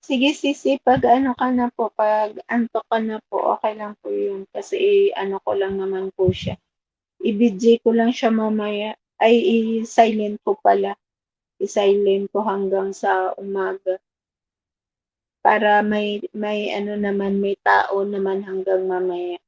Sige, Sisi, pag ano ka na po, pag antok ka na po, okay lang po yun. Kasi ano ko lang naman po siya. I-BJ ko lang siya mamaya. Ay, i-silent ko pala. I-silent ko hanggang sa umaga. Para may ano naman, may tao naman hanggang mamaya.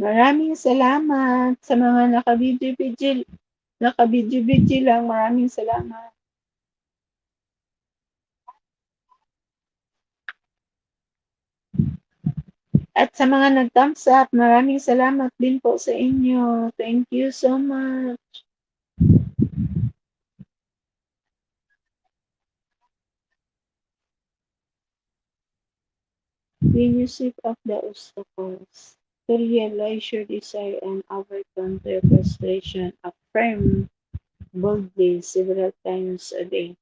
Maraming salamat sa mga nakabidyo-bidyo lang. Maraming salamat. At sa mga nag-thumbs up, maraming salamat din po sa inyo. Thank you so much. When you seek off the obstacles, to realize your desire and overcome their frustration, affirm boldly several times a day.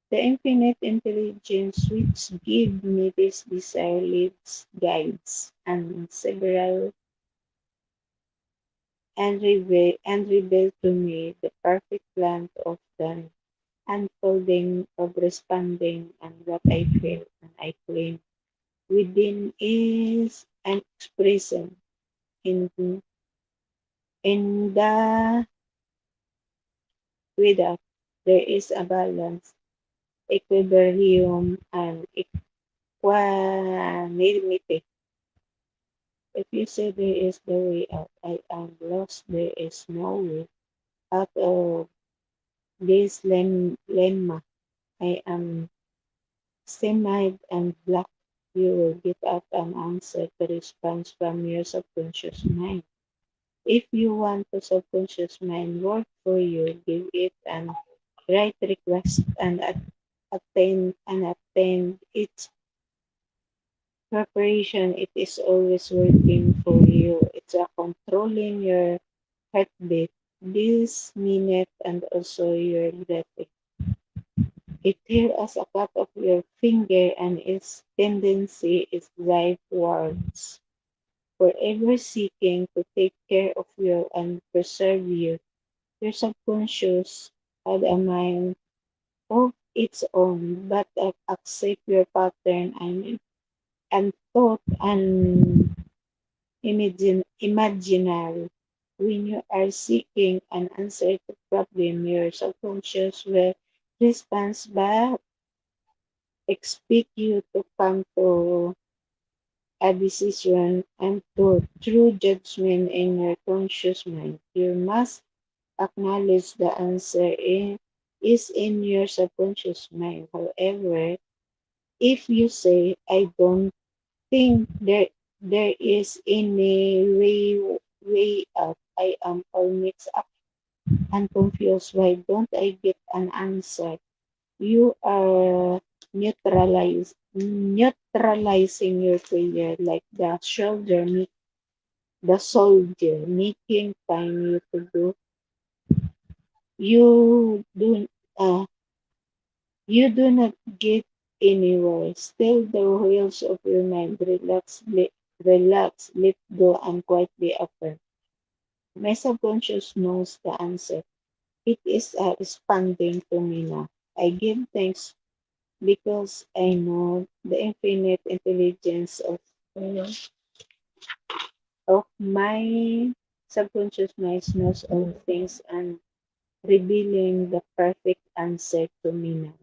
The infinite intelligence which give me this desire leads, guides, and reveal to me the perfect plan of the unfolding of responding and what I feel and I claim within is an expression in the without there is a balance, equilibrium, and equanimity. If you say there is the way out, I am lost. There is no way out of this lemma. I am stymied and blocked. You will get out an answer to response from your subconscious mind. If you want the subconscious mind work for you, give it an right request and attain its preparation. It is always working for you. It's a controlling your heartbeat this minute and also your breathing. It here as a cut of your finger and its tendency is life-wards, forever seeking to take care of you and preserve you. Your subconscious had a mind of its own, but accept your pattern and thought and imaginary. When you are seeking an answer to problem, your subconscious will respond back, expect you to come to a decision and to true judgment in your conscious mind. You must acknowledge the answer is in your subconscious mind. However, if you say, I don't think there is any way out, I am all mixed up and confused, why don't I get an answer? You are neutralizing your failure like the soldier making time you do uh, you do not get anywhere. Still the wheels of your mind relax, let go and quietly affirm. My subconscious knows the answer. It is responding to me now. I give thanks because I know the infinite intelligence of my subconscious mind knows all things and revealing the perfect answer to me now.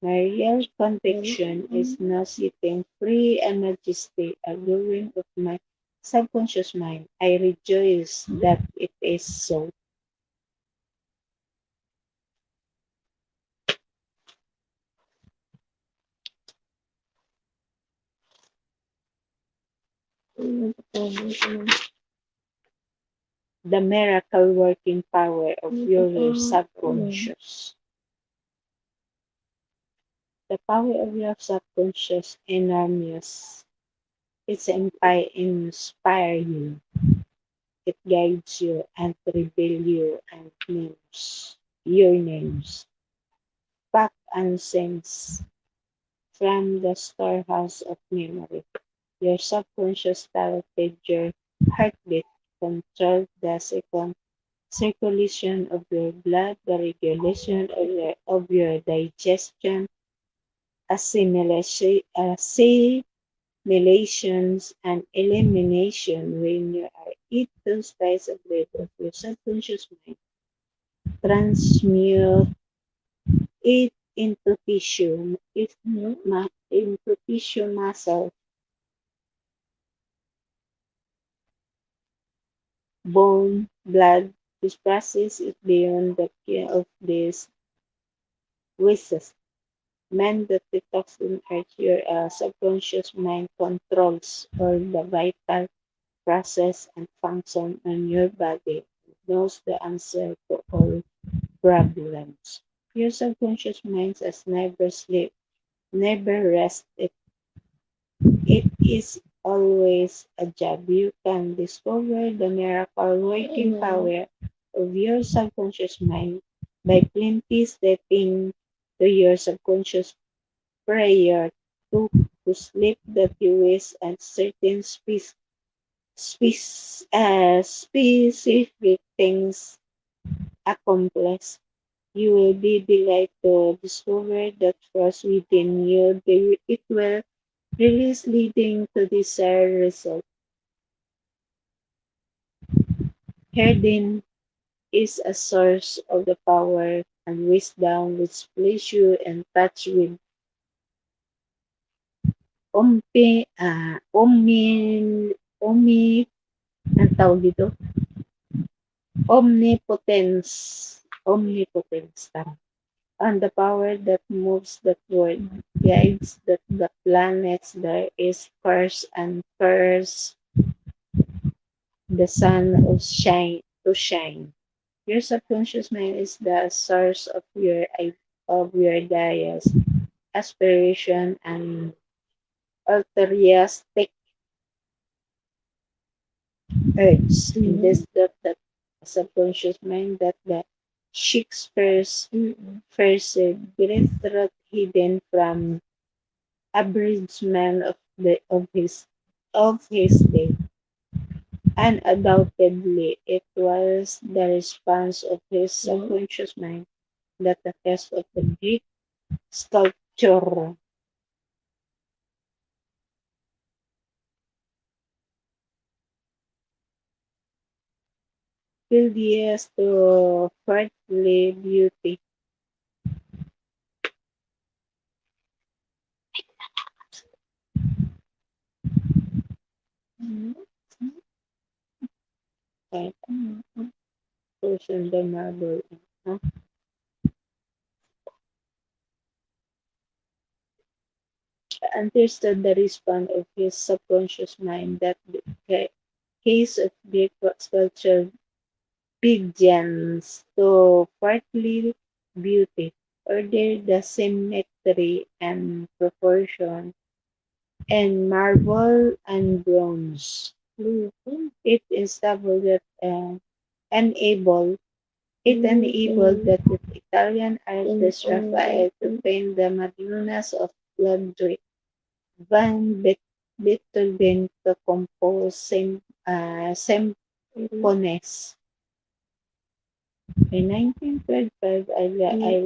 My real conviction is now sitting free and majestic, a doing of my subconscious mind. I rejoice that it is so. The miracle working power of your subconscious. The power of your subconscious enormous. Inspire you. It guides you and reveals you and names your names. Fact and sense from the storehouse of memory. Your subconscious started your heartbeat, controlled the second circulation of your blood, the regulation of your digestion, assimilations, and elimination. When you are eat those spices of bread of your subconscious mind, transmute it into tissue, into tissue muscle, bone, blood. This process is beyond the care of these wishes. Man that the toxin at your subconscious mind controls all the vital process and function in your body. It knows the answer to all problems. Your subconscious mind has never sleep, never rest. It is always a job. You can discover the miracle working power of your subconscious mind by plenty stepping to your subconscious prior to sleep that you wish and certain specific things accomplished. You will be delighted to discover that force within you. It will release leading to desired result. Herdin is a source of the power and wisdom which place you in touch with omni, omni, ang tawag dito? Omnipotence, tama. And the power that moves the world, guides the planets, there is curse and curse the sun of shine to shine. Your subconscious mind is the source of your desires, aspiration, and altruistic urge. In this that subconscious mind that the Shakespeare's first birthright hidden from average man of his day. Undoubtedly, it was the response of his subconscious mind that the test of the Greek sculpture. Phidias to Courtly Beauty. Kahit ano, person the marble. Huh? Understood the response of his subconscious mind that the case of Greek sculpture pigeons to partly beauty, order the symmetry and proportion, and marble and bronze. It established that enable enabled that the Italian artist Raphael to paint the Madonas of Ludwig van Beethoven to compose symphonies. In 1925, I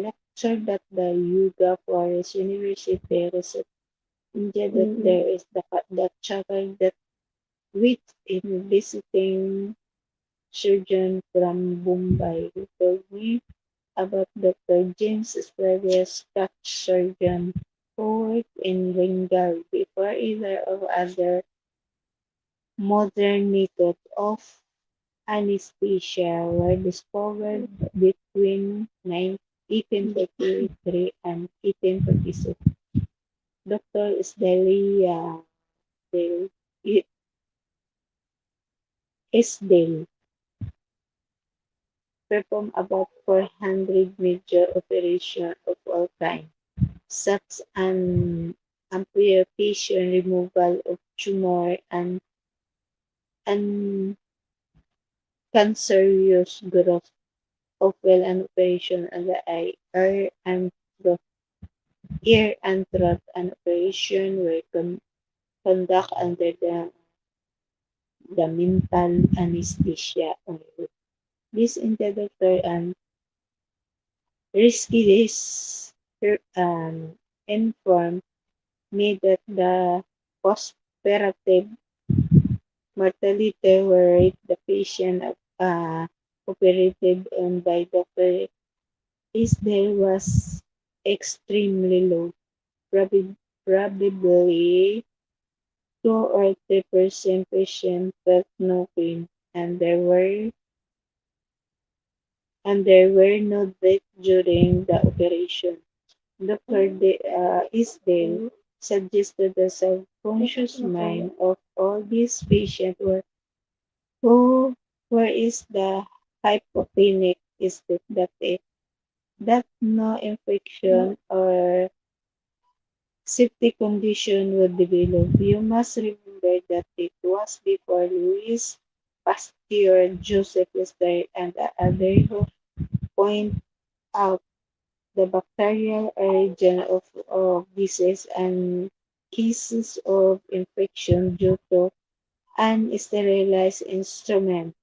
lectured at the Yuga Forest University research India that there is the child that with in visiting surgeon from Mumbai who told me about Dr. James Sprague, Scotch surgeon who worked in Bengal before either of other modern methods of anesthesia were discovered between 1843 and 1846. Dr. Dale, Isdale performed about 400 major operations of all kinds, such as amputation, removal of tumor, and cancerous growth of well and operation on the eye, ear and throat, and operation were conducted under the mental anesthesia only. This introductory and risky this informed me that the postoperative mortality rate the patient operated on by Dr. Isdale was extremely low, probably 2 or 3% patients felt no pain, and there were no deaths during the operation. Dr. Isdale suggested the subconscious mind of all these patients who where is the hypopenic is that no infection or septic condition would develop. You must remember that it was before Louis Pasteur, Joseph Lister, and others who point out the bacterial origin of disease and cases of infection due to unsterilized instrument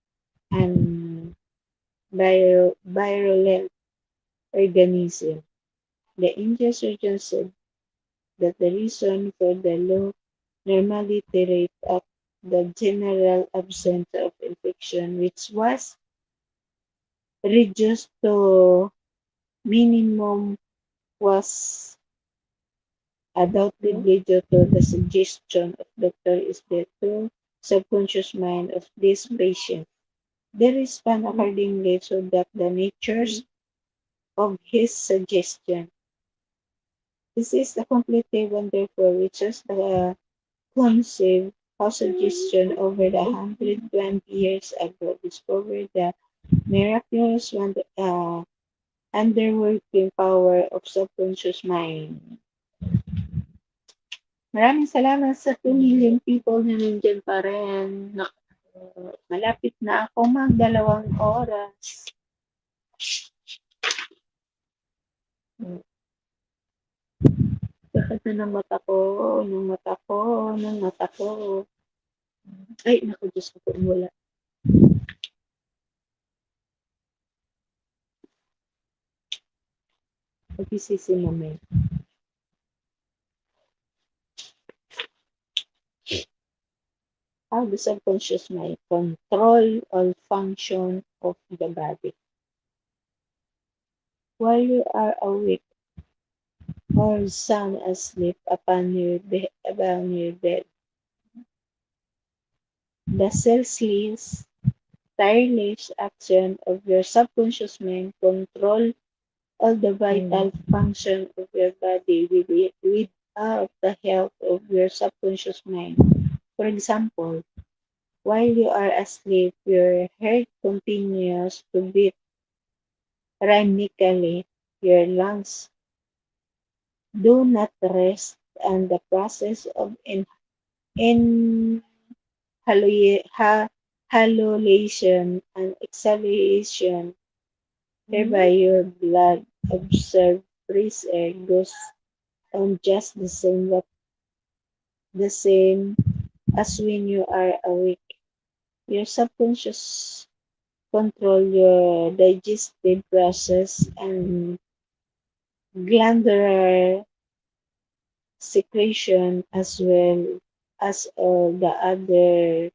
and virulent organism. The Indian surgeon said that the reason for the low normality rate of the general absence of infection, which was reduced to minimum, was undoubtedly due to the suggestion of Dr. is the true subconscious mind of this patient. They respond accordingly so that the natures of his suggestion. This is a completely wonderful, which is the concept how suggestion over the 120 years ago discovered the miraculous underworking power of subconscious mind. Maraming salamat sa 2 million people na nandiyan pa rin. Malapit na ako mag 2 oras. Sakit na ng mata ko, ng mata ko, ng mata ko. Ay, naku, Diyos ko po, wala. Pagsisisi moment. How the subconscious mind control all function of the body. While you are awake or sound asleep upon your bed, the tireless action of your subconscious mind control all the vital function of your body without the help of your subconscious mind. For example, while you are asleep, your heart continues to beat rhythmically. Your lungs do not rest, and the process of inhalation and exhalation, whereby your blood absorbs fresh air, goes on just the same as when you are awake. Your subconscious control your digestive process and glandular secretion as well as all the other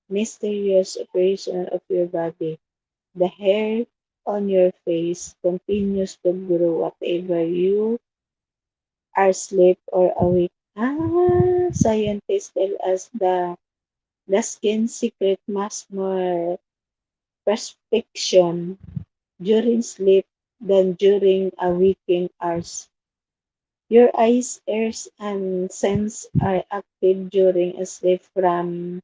mysterious operation of your body. The hair on your face continues to grow whatever you are asleep or awake. Scientists tell us the skin secret much more perspication during sleep than during a waking hours. Your eyes, ears, and sense are active during a sleep from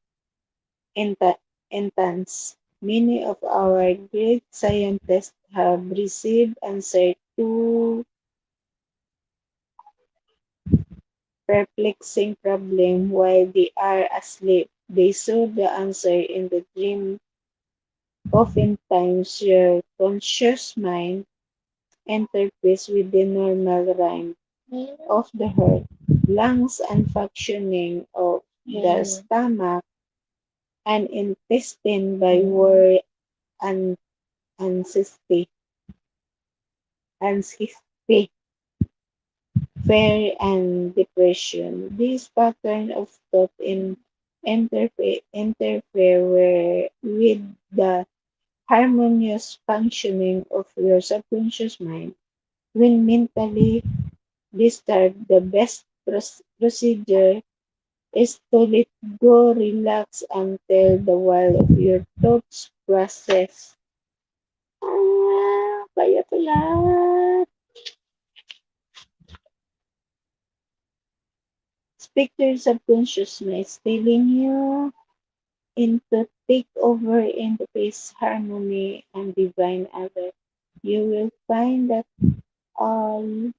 intense. Many of our great scientists have received answers to perplexing problems while they are asleep. They saw the answer in the dream. Oftentimes, your conscious mind interfaces with the normal rhythm of the heart, lungs, and functioning of the stomach and intestine by worry and anxiety, anxiety, fear, and depression. This pattern of thought interfere with the harmonious functioning of your subconscious mind. When mentally disturbed, the best procedure is to let go, relax, until the while of your thoughts process. Kaya ko lahat. Speak to your subconscious mind, telling you into take over in the peace, harmony, and divine order. You will find that all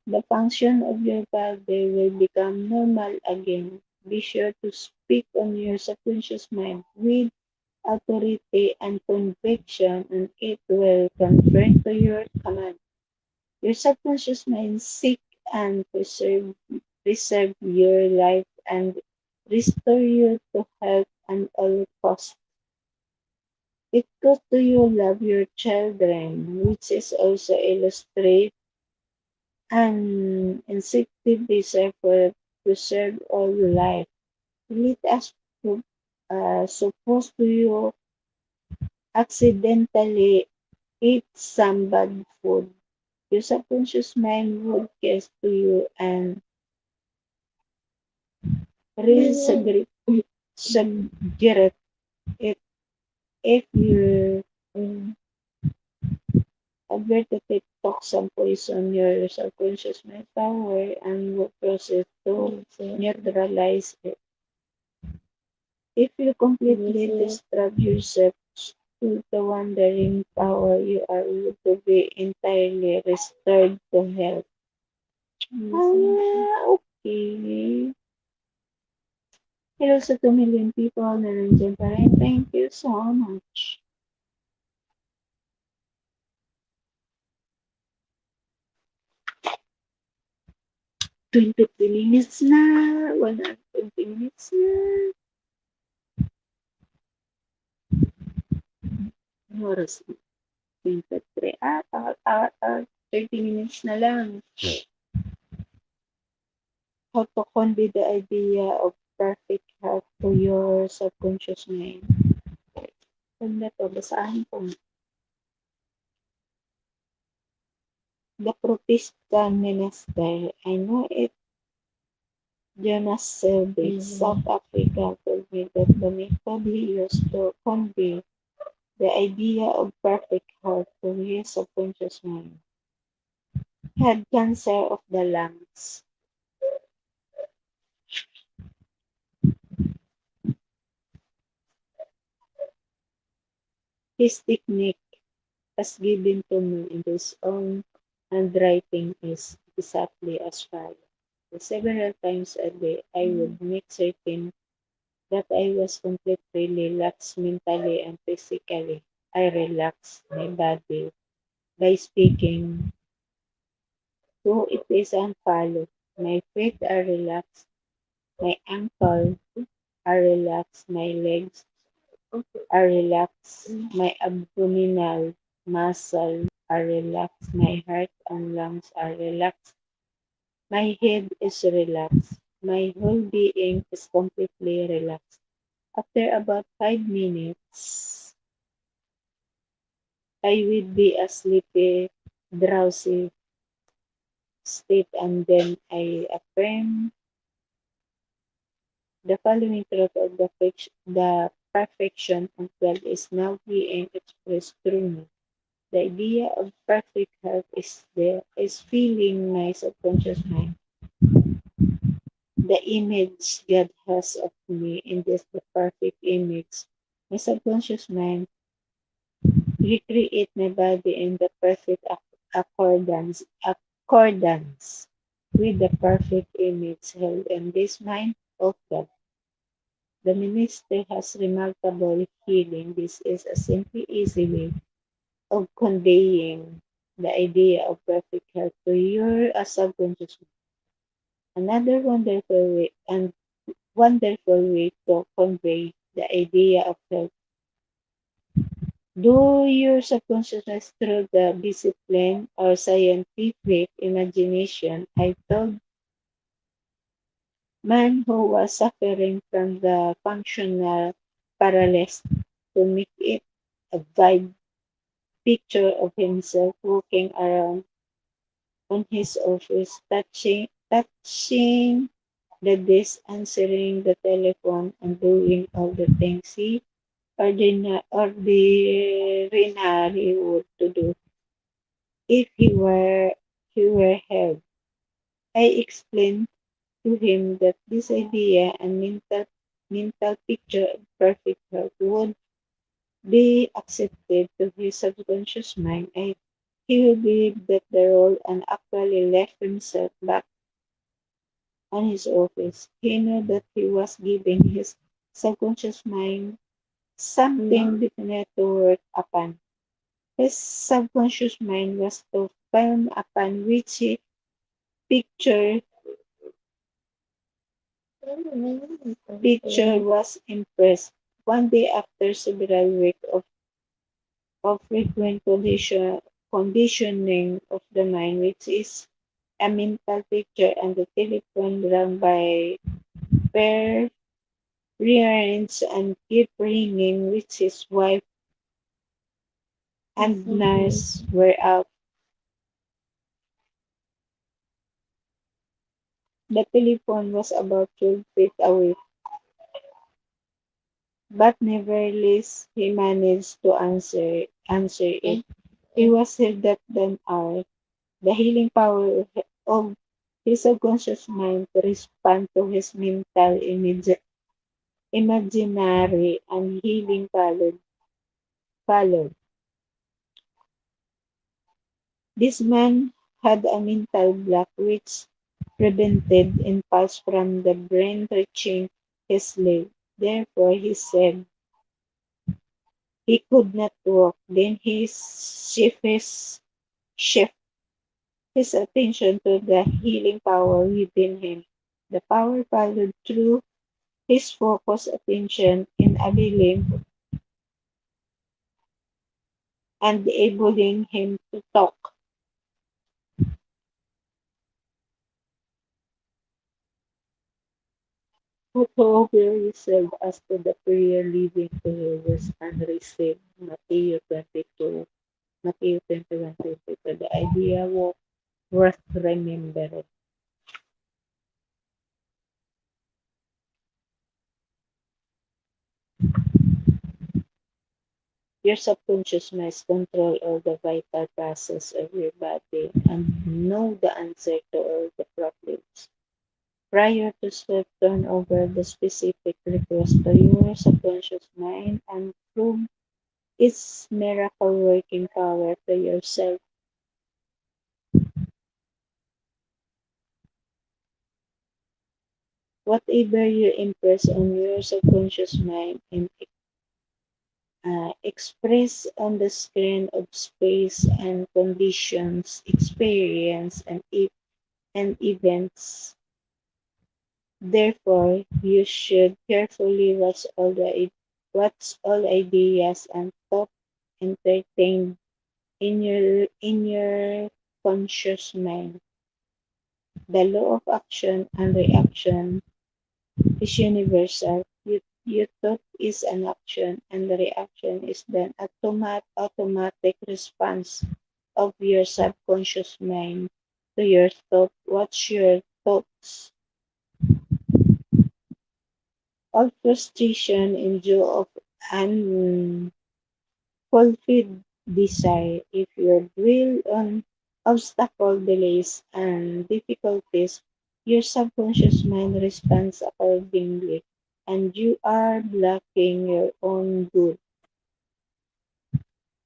the function of your body will become normal again. Be sure to speak on your subconscious mind with authority and conviction, and it will convert to your command. Your subconscious mind seek and preserve your life and restore you to health and all costs. Because do you love your children, which is also illustrate an instinctive desire for preserve all life. Let us suppose to you accidentally eat some bad food. Your subconscious mind would guess to you and re-suggest it if you advertently toxin poison your subconscious mind power and will process to neutralize it. If you completely distract yourself to the wandering power, you are able to be entirely restored to health. Okay. Hello sa 2 million people na nandiyan pa rin. Thank you so much. $23 minutes na. 120 minutes na. Oras na. 23. Tawa. 30 minutes na lang. How to convey the idea of perfect health to your subconscious mind. Ganda to, basahin ko. The Protista minister, I know it, Jonas Selvig, South Africa, told me that the method he used to convey the idea of perfect health to his subconscious mind had cancer of the lungs. His technique, as given to me in his own handwriting, is exactly as follows. Several times a day, I would make certain that I was completely relaxed mentally and physically. I relaxed my body by speaking to it is unfollowed. My feet are relaxed, my ankles are relaxed, my legs are relaxed, my abdominal muscle are relaxed, my heart and lungs are relaxed, my head is relaxed, my whole being is completely relaxed. After about 5 minutes, I would be a sleepy, drowsy state, and then I affirm the following truth of the perfection of God is now being expressed through me. The idea of perfect health is filling my subconscious mind. The image God has of me in this the perfect image. My subconscious mind recreate my body in the perfect accordance with the perfect image held in this mind of God. The minister has remarkable healing. This is a simply easy way of conveying the idea of perfect health to your subconscious mind. Another wonderful way to convey the idea of health. Do your subconsciousness through the discipline or scientific imagination. I told man who was suffering from the functional paralysis to make it a vivid picture of himself walking around on his office, touching the desk, answering the telephone, and doing all the things he ordinarily would to do if he were held. I explained to him that this idea and mental picture of perfect health would be accepted to his subconscious mind. He will believe that the role and actually left himself back on his office. He knew that he was giving his subconscious mind something definite to work upon. His subconscious mind was to film upon which he picture picture was impressed. One day after several weeks of frequent conditioning of the mind, which is a mental picture, and the telephone rang by pair rearrange and keep ringing, which his wife and nurse were out. The telephone was about 12 feet away, but nevertheless he managed to answer it. He was held at an hour. The healing power of his subconscious mind to respond to his mental imaginary and healing followed. This man had a mental block which prevented impulse from the brain reaching his leg. Therefore, he said he could not walk. Then he shift his attention to the healing power within him. The power followed through his focused attention, enabling and enabling him to talk. Totoo will serve as to the prayer leading to rivers and receive Matthew 22, Matthew 21, 22. The idea was worth remembering. Your subconscious mind control all the vital process of your body and know the answer to all the problems. Prior to self turn over the specific request to your subconscious mind and prove its miracle working power to yourself. Whatever you impress on your subconscious mind and express on the screen of space and conditions, experience, and events. Therefore, you should carefully watch all ideas and thoughts entertained in your conscious mind. The law of action and reaction is universal. You thought is an action and the reaction is then automatic response of your subconscious mind to your thought. What's your thoughts? All frustration in view of unfulfilled desire. If you dwell on obstacle, delays, and difficulties, your subconscious mind responds accordingly, and you are blocking your own good.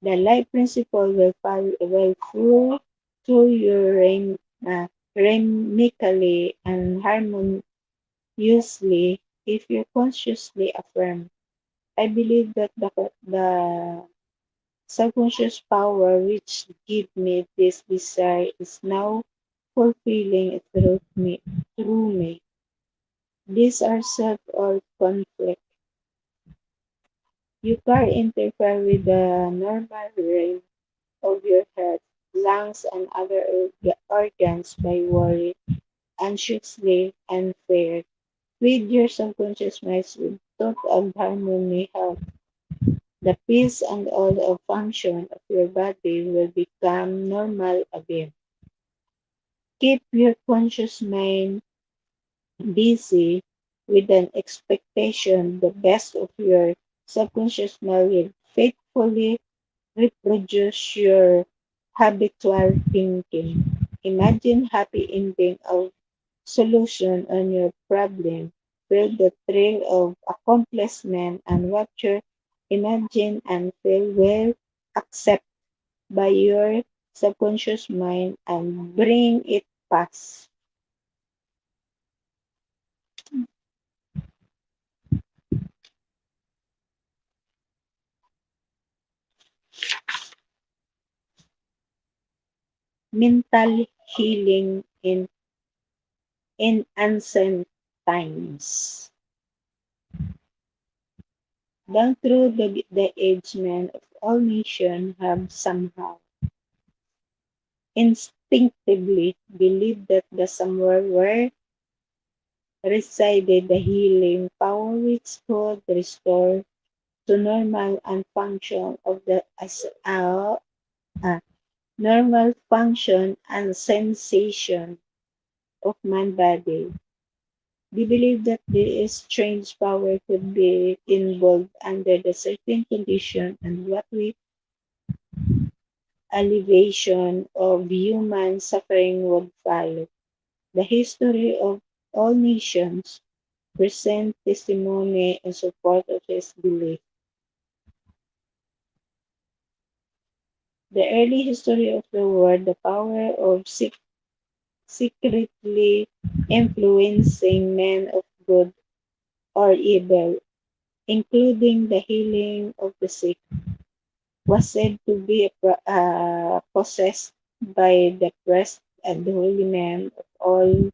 The life principle will flow through your rhythmically and harmoniously if you consciously affirm. I believe that the subconscious power which give me this desire is now fulfilling it through me. These are self or conflict. You can't interfere with the normal rhythm of your head, lungs, and other organs by worry, anxiously, and fear. With your subconscious mind with thought and harmony help, the peace and all the function of your body will become normal again. Keep your conscious mind busy with an expectation the best of your subconscious mind will faithfully reproduce your habitual thinking. Imagine happy ending of solution on your problem. Feel the thrill of accomplishment and what you imagine and feel will accept by your subconscious mind and bring it past. Mental healing in ancient times. Down through the age men of all nations have somehow instinctively believed that the somewhere where resided the healing power which could restore to normal and function of the uh, normal function and sensation of man body. We believe that this strange power could be involved under the certain condition and what we alleviation of human suffering would follow. The history of all nations present testimony in support of his belief. The early history of the world, the power of secretly influencing men of good or evil, including the healing of the sick, was said to be possessed by the priest and the holy men of all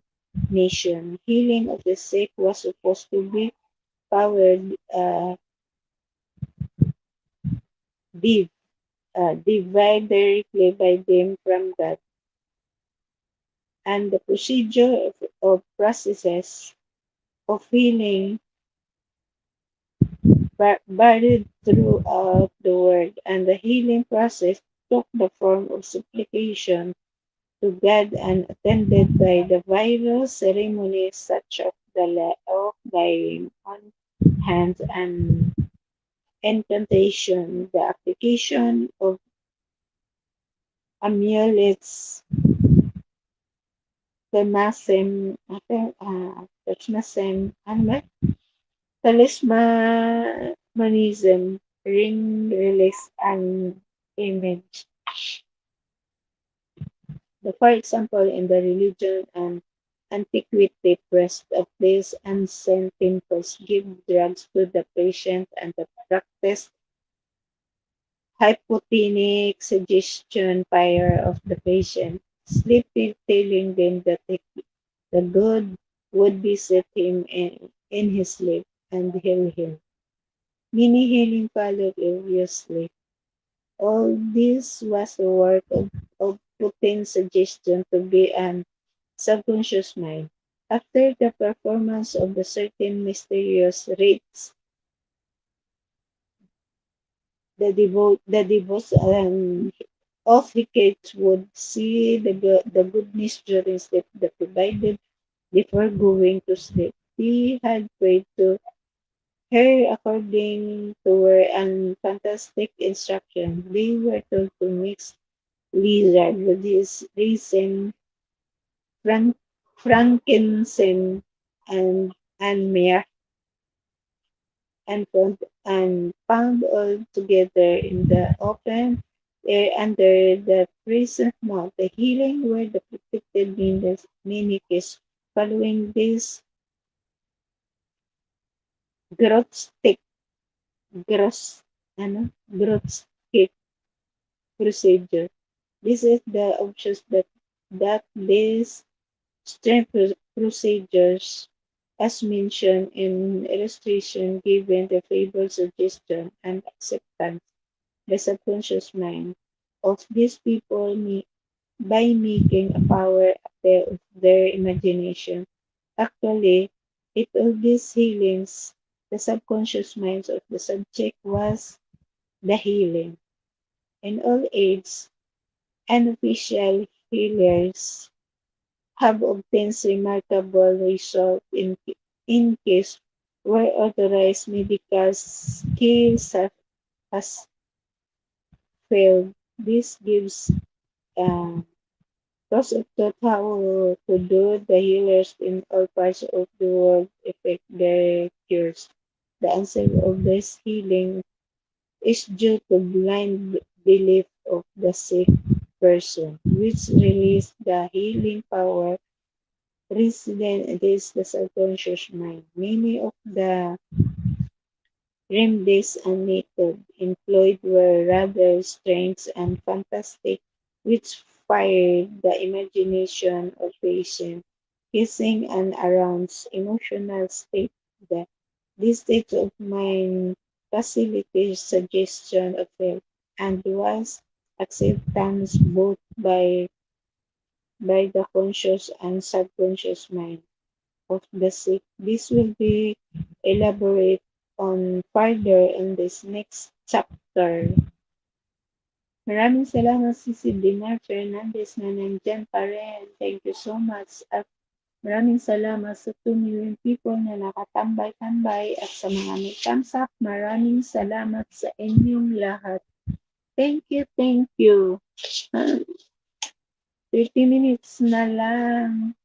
nations. Healing of the sick was supposed to be powered div, derived directly by them from God, and the procedure of processes of healing varied throughout the world, and the healing process took the form of supplication to God and attended by the various ceremonies such as the of laying on hands and incantation, the application of amulets, talismanism, talismanism, ring release, and image. For example, in the religion and antiquity, priest of these ancient temples give drugs to the patient and the practice hypotonic suggestion fire of the patient, sleepy telling them that the god would visit him in his sleep and heal him. Many healing followed obviously. All this was the work of putting suggestion to be an subconscious mind. After the performance of the certain mysterious rites, the devotees of Hecate would see the goodness during sleep that provided before going to sleep. He had prayed to her according to her and fantastic instruction. They were told to mix lizard with his reason, frank, frankincense, and myrrh and found all together in the open air under the prison mount. The healing were the protected Minikis following this grotesque, gross, grotesque procedure. This is the obvious that these strength procedures, as mentioned in illustration given the favored suggestion and acceptance, the subconscious mind of these people by making a power appear of their imagination. Actually, it all these healings, the subconscious minds of the subject was the healing. In all ages, unofficial healers have obtained remarkable results in cases where authorized medical skills has failed. This gives uh, those of thought how to do the healers in all parts of the world effect their cures. The answer of this healing is due to blind belief of the sick person, which release the healing power resident against the subconscious mind. Many of the remedies and methods employed were rather strange and fantastic, which fired the imagination of patients, kissing and aroused emotional state. That this state of mind facilitates suggestion of health and was acceptance both by the conscious and subconscious mind of the sick. This will be elaborate on further in this next chapter. Maraming salamat si Dinar Fernandez na nandyan pa rin. Thank you so much. At maraming salamat sa 2 million people na nakatambay-tambay at sa mga may thumbs up. Maraming salamat sa inyong lahat. Thank you, thank you. 30 minutes na lang.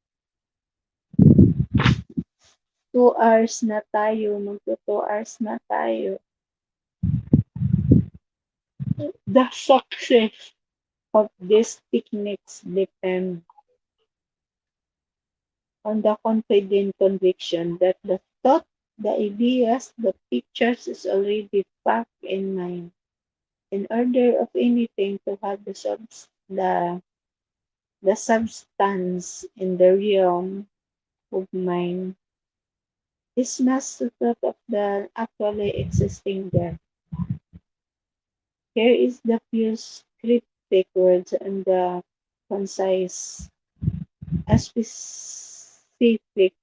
2 hours na tayo. Magto 2 hours na tayo. The success of these techniques depend on the confident conviction that the thought, the ideas, the pictures is already packed in mind. In order of anything to have the substance in the realm of mind, this must the thought of the actually existing there. Here is the few cryptic words and the concise, a specific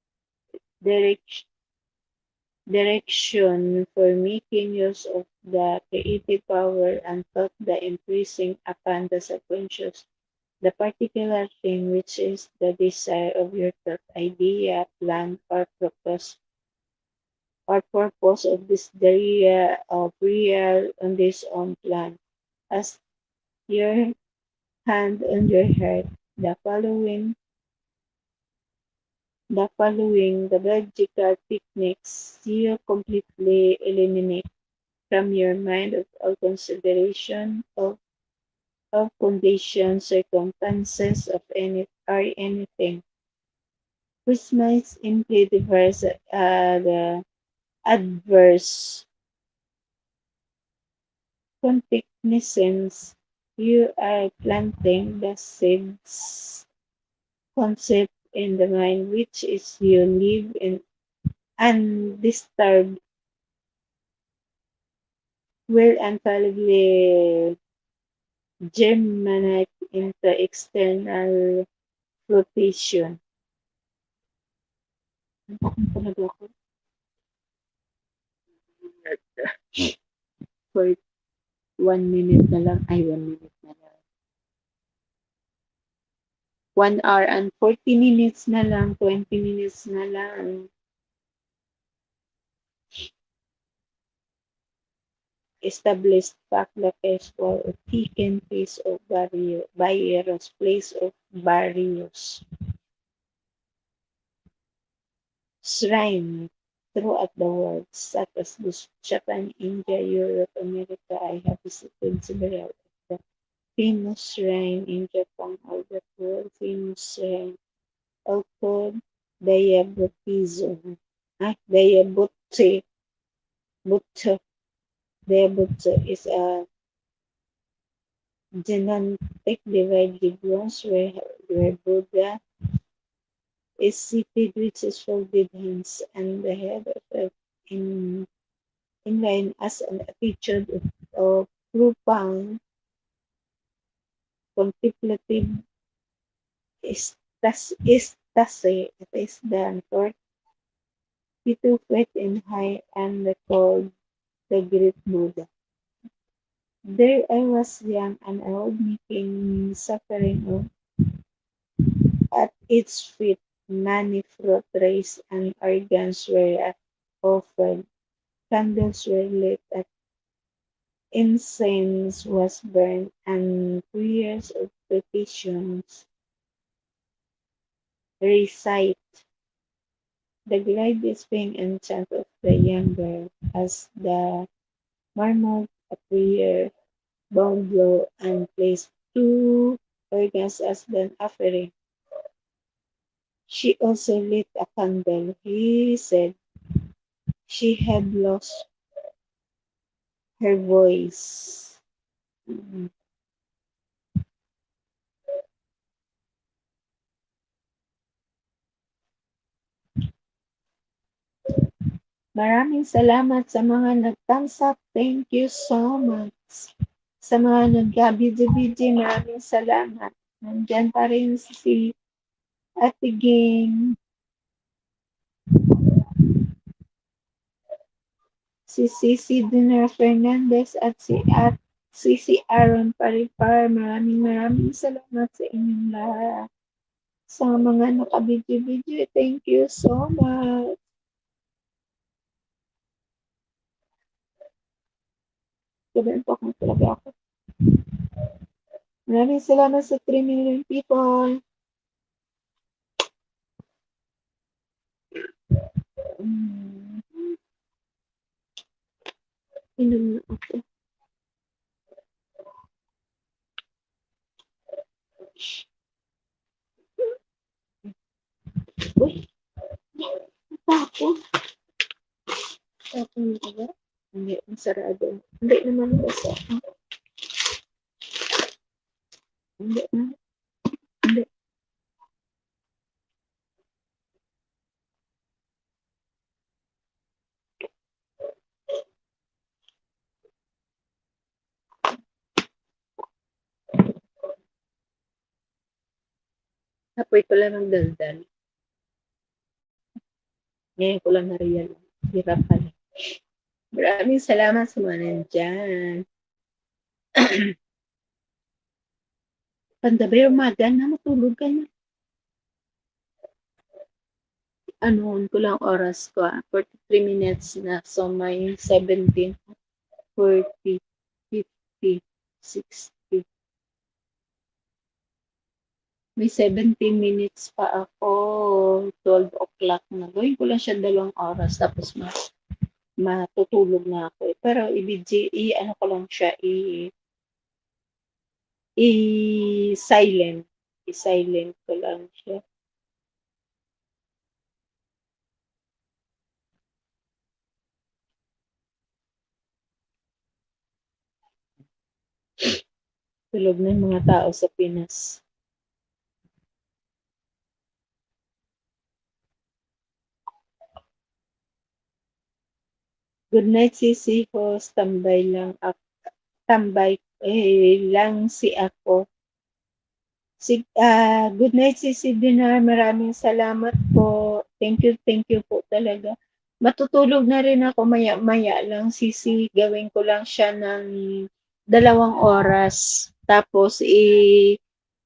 direction for making use of the creative power and thought the impressing upon the subconscious the particular thing which is the desire of your thought, idea, plan, or purpose of this area of real on this own plan. As your hand on your heart, the following the logical techniques you completely eliminate from your mind of all consideration of conditions, circumstances of any or anything which might simply the adverse contingencies. You are planting the seeds concept in the mind which is you live in undisturbed will infallibly germinate into external flotation. Antok na talaga ako. For 1 minute na lang. Ay, 1 minute na lang. 1 hour and 40 minutes na lang. 20 minutes na lang. Established fact the case for a thickened piece of virus, place of barriers. Shrine throughout the world, such as Japan, India, Europe, America. I have visited several of the famous shrine in Japan or the world famous shrine called Diabutizo. Diabutsu. Butsu. Diabutsu is a genetic divided bronze where Buddha is seated with his folded hands and the head of it in line as an attitude of profound contemplative ecstasy. It is done for 42 feet in height and called the Great Buddha. There I was young and old, making suffering of at its feet. Many fruit trays and organs were offered. Candles were lit, incense was burned, and prayers of petitions recite. The glide is being enchanted of the young girl as the murmured a prayer, bowed low, and placed 2 organs as an offering. She also lit a candle. He said she had lost her voice. Maraming salamat sa mga nag-thumbs up. Thank you so much. Sa mga nag-video, maraming salamat. Nandiyan pa rin si Ate Ging, si Cici Dina Fernandez at si Aaron Paripar. Maraming salamat sa inyong lahat. Sa mga naka-video, thank you so much. Sabihin po kung talaga ako. Maraming salamat sa 3 million people. Inom na ako. Uy! Tapos. Tapos na ba? Hindi, masarado. Hindi naman basta. Hindi na. Hindi. Apoy ko lang ng daldal. Ngayon ko lang na-realize. Hirap pala. Maraming salamat sa mga nandiyan. Pandabe, umaga na, matulog ka na. Anuhon ko lang oras ko, 43 minutes na. So, may 17, 40, 50, 60. May 17 minutes pa ako. 12 o'clock na. Gawin ko lang siya 2 oras tapos matutulog na ako. Pero ano ko lang siya, i-silent. I-silent ko lang siya. Tulog na yung mga tao sa Pinas. Good night, Sisi Host. Tambay lang ako. Tambay lang si ako. Good night, Sisi Dinar. Maraming salamat po. Thank you po talaga. Matutulog na rin ako maya-maya lang, Sisi. Gawin ko lang siya ng 2 oras. Tapos,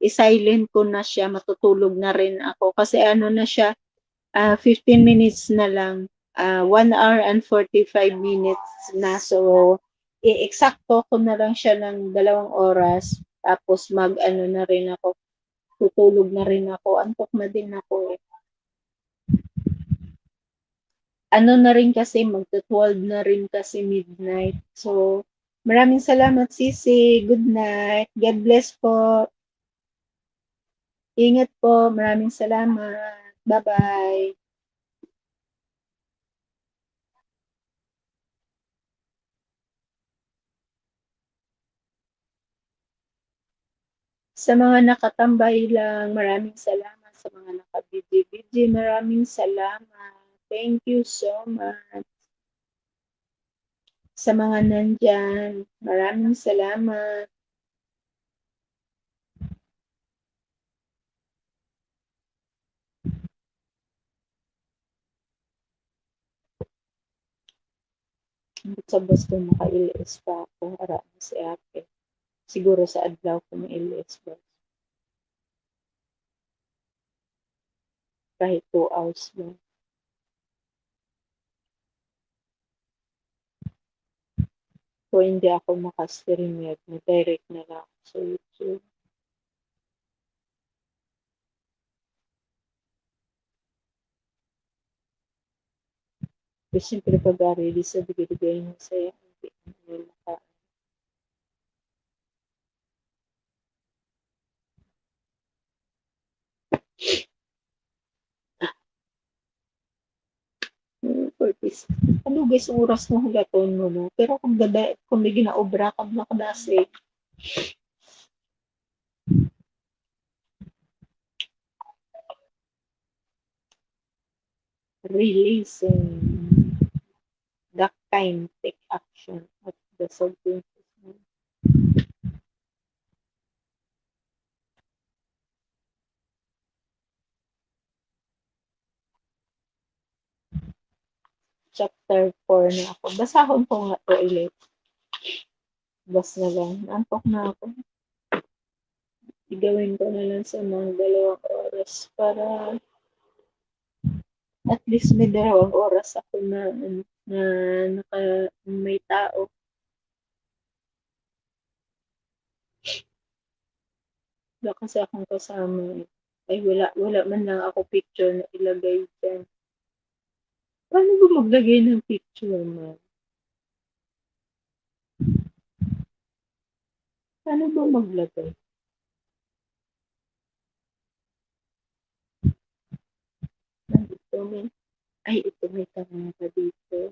i-silent ko na siya. Matutulog na rin ako. Kasi ano na siya, 15 minutes na lang. 1 hour and 45 minutes na. So, i-eksakto ko na lang siya ng 2 oras. Tapos, mag-ano na rin ako. Tutulog na rin ako. Antok na din ako eh. Ano na rin kasi, magta-12 na rin kasi midnight. So, maraming salamat, Sisi. Good night. God bless po. Ingat po. Maraming salamat. Bye-bye. Sa mga nakatambay lang, maraming salamat. Sa mga nakabidyo-bidyo, maraming salamat. Thank you so much. Sa mga nandyan, maraming salamat. Sa Boston naka-LS pa ako, harap si ate. Siguro sa adlaw ko may LS ba. Kahit 2 hours lang. Kung hindi ako maka-stream direct na lang ako sa YouTube. Kasi siyempre pag-ready sa bigay-bigay mo sa'yo, hindi mo naka purpose. Ano guys, oras mo hulaton mo no? Pero kung may ginaobra ka na kadasi, releasing the kind take action of the subconscious. Chapter 4 na ako. Basahon ko nga to ulit. Bas na lang. Antok na ako. Igawin ko na lang sa mga 2 oras para at least may 2 oras ako na naka, may tao. Wala kasi akong kasama eh. Ay wala man lang ako picture na ilagay dyan. Paano ba maglagay ng picture man? Paano ba maglagay? Ito may, ito may camera dito.